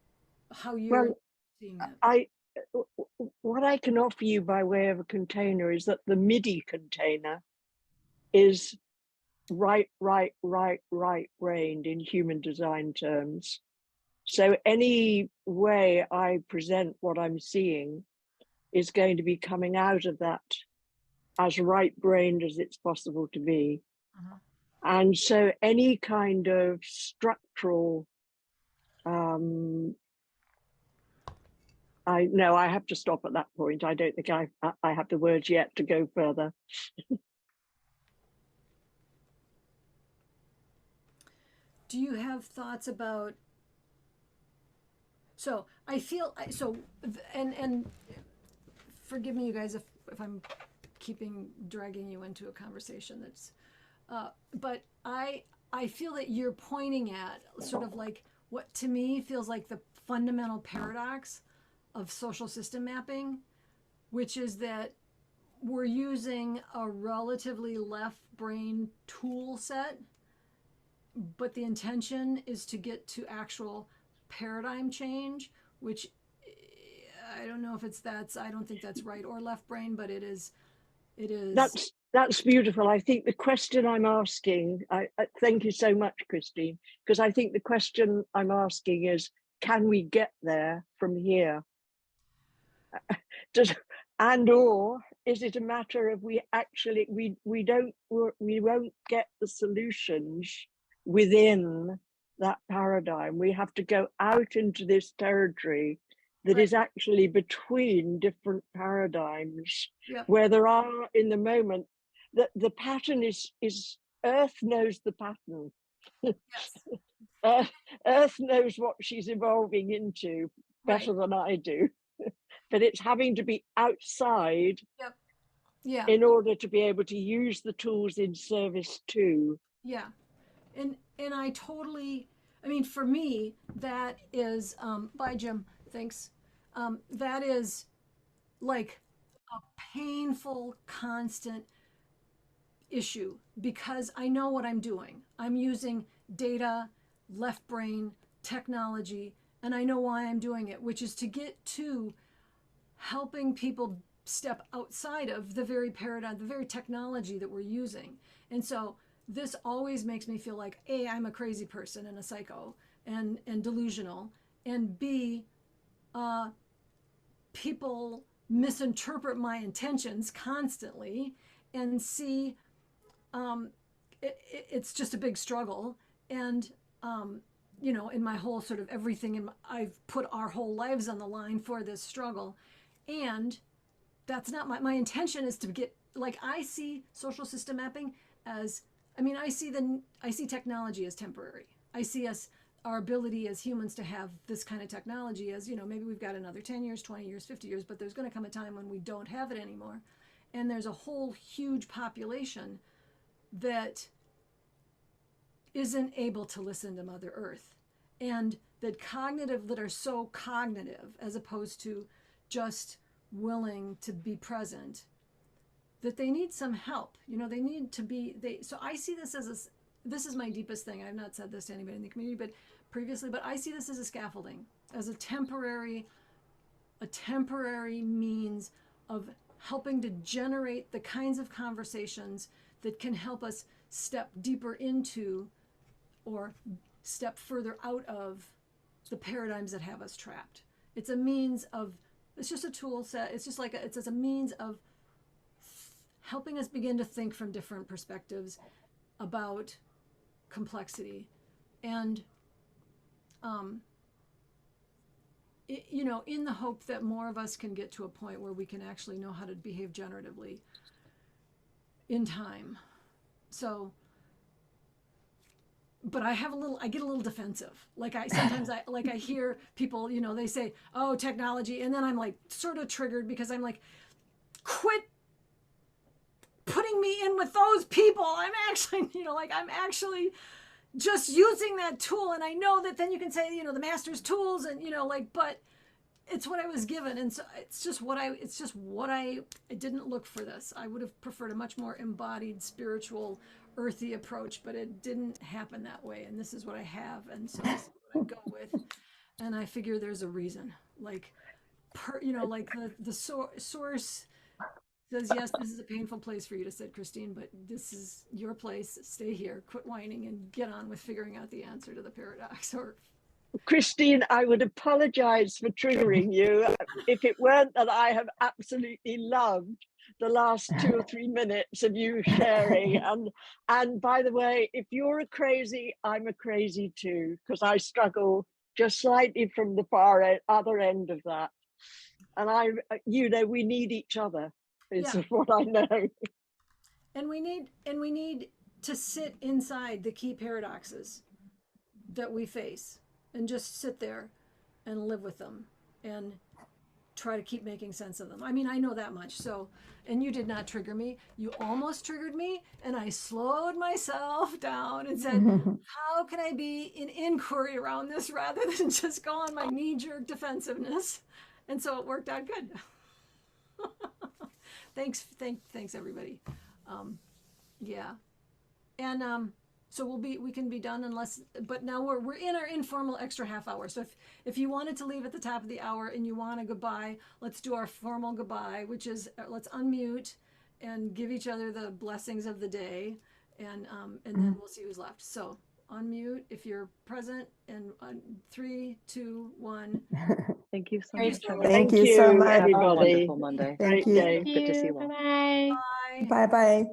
Speaker 1: how you're seeing that.
Speaker 9: What I can offer you by way of a container is that the MIDI container is right brained in human design terms. So any way I present what I'm seeing is going to be coming out of that as right brained as it's possible to be. Uh-huh. And so any kind of structural, I have to stop at that point. I don't think I have the words yet to go further.
Speaker 1: Do you have thoughts about, so I feel, and forgive me, you guys, if I'm dragging you into a conversation that's, but I feel that you're pointing at sort of like what to me feels like the fundamental paradox of social system mapping, which is that we're using a relatively left brain tool set, but the intention is to get to actual paradigm change, which I don't know if I don't think that's right or left brain, but it is.
Speaker 9: That's beautiful. I think the question I'm asking, I thank you so much, Christine, because I think the question I'm asking is, can we get there from here? Or is it a matter of we won't get the solutions within that paradigm? We have to go out into this territory that is actually between different paradigms, where there are in the moment that the pattern is Earth knows the pattern. Yes. Earth knows what she's evolving into better than I do. But it's having to be outside in order to be able to use the tools in service to.
Speaker 1: Yeah. And I totally, I mean, for me, that is, bye, Jim, thanks. That is like a painful, constant issue because I know what I'm doing. I'm using data, left brain, technology, and I know why I'm doing it, which is to get to helping people step outside of the very paradigm, the very technology that we're using. And so this always makes me feel like, A, I'm a crazy person and a psycho, and delusional, and B, people misinterpret my intentions constantly, and C, it's just a big struggle. And you know, in my whole sort of everything, I've put our whole lives on the line for this struggle, and that's not my intention. Is to get, like, I see social system mapping as, I mean, I see technology as temporary. I see our ability as humans to have this kind of technology as, you know, maybe we've got another 10 years, 20 years, 50 years, but there's going to come a time when we don't have it anymore. And there's a whole huge population that isn't able to listen to Mother Earth, and that are so cognitive as opposed to just willing to be present, that they need some help. You know, they need to be, so I see this as this is my deepest thing. I've not said this to anybody in the community, but previously, but I see this as a scaffolding, as a temporary means of helping to generate the kinds of conversations that can help us step deeper into or step further out of the paradigms that have us trapped. It's a means of, it's just a tool set. It's just like it's a means of helping us begin to think from different perspectives about complexity. And you know, in the hope that more of us can get to a point where we can actually know how to behave generatively in time. So, but I get a little defensive. Like sometimes I hear people, you know, they say, oh, technology. And then I'm like sort of triggered because I'm like, quit putting me in with those people. I'm actually, you know, like I'm actually just using that tool. And I know that then you can say, you know, the master's tools and, you know, like, but it's what I was given. And so it's just what I didn't look for this. I would have preferred a much more embodied, spiritual, earthy approach, but it didn't happen that way. And this is what I have. And so this is what I go with. And I figure there's a reason, like, you know, like the source says, yes, this is a painful place for you to sit, Christine, but this is your place. Stay here, quit whining, and get on with figuring out the answer to the paradox. Or
Speaker 9: Christine, I would apologize for triggering you if it weren't that I have absolutely loved the last 2 or 3 minutes of you sharing. And by the way, if you're a crazy, I'm a crazy too, because I struggle just slightly from the other end of that. And you know, we need each other. Is what I know.
Speaker 1: And we need to sit inside the key paradoxes that we face and just sit there and live with them and try to keep making sense of them. I mean, I know that much. So, and you did not trigger me. You almost triggered me, and I slowed myself down and said, how can I be in inquiry around this rather than just go on my knee-jerk defensiveness? And so it worked out good. Thanks everybody. Yeah. And so we can be done but now we're in our informal extra half hour. So if you wanted to leave at the top of the hour and you want a goodbye, let's do our formal goodbye, which is let's unmute and give each other the blessings of the day, and then we'll see who's left. So unmute if you're present, and 3, 2, 1.
Speaker 4: Thank you so
Speaker 8: Thank
Speaker 4: much.
Speaker 8: you.
Speaker 2: Thank you so much,
Speaker 4: Have a
Speaker 9: everybody.
Speaker 4: wonderful Monday.
Speaker 2: Thank you.
Speaker 4: Good to see you all.
Speaker 8: Bye.
Speaker 1: Bye.
Speaker 2: Bye bye.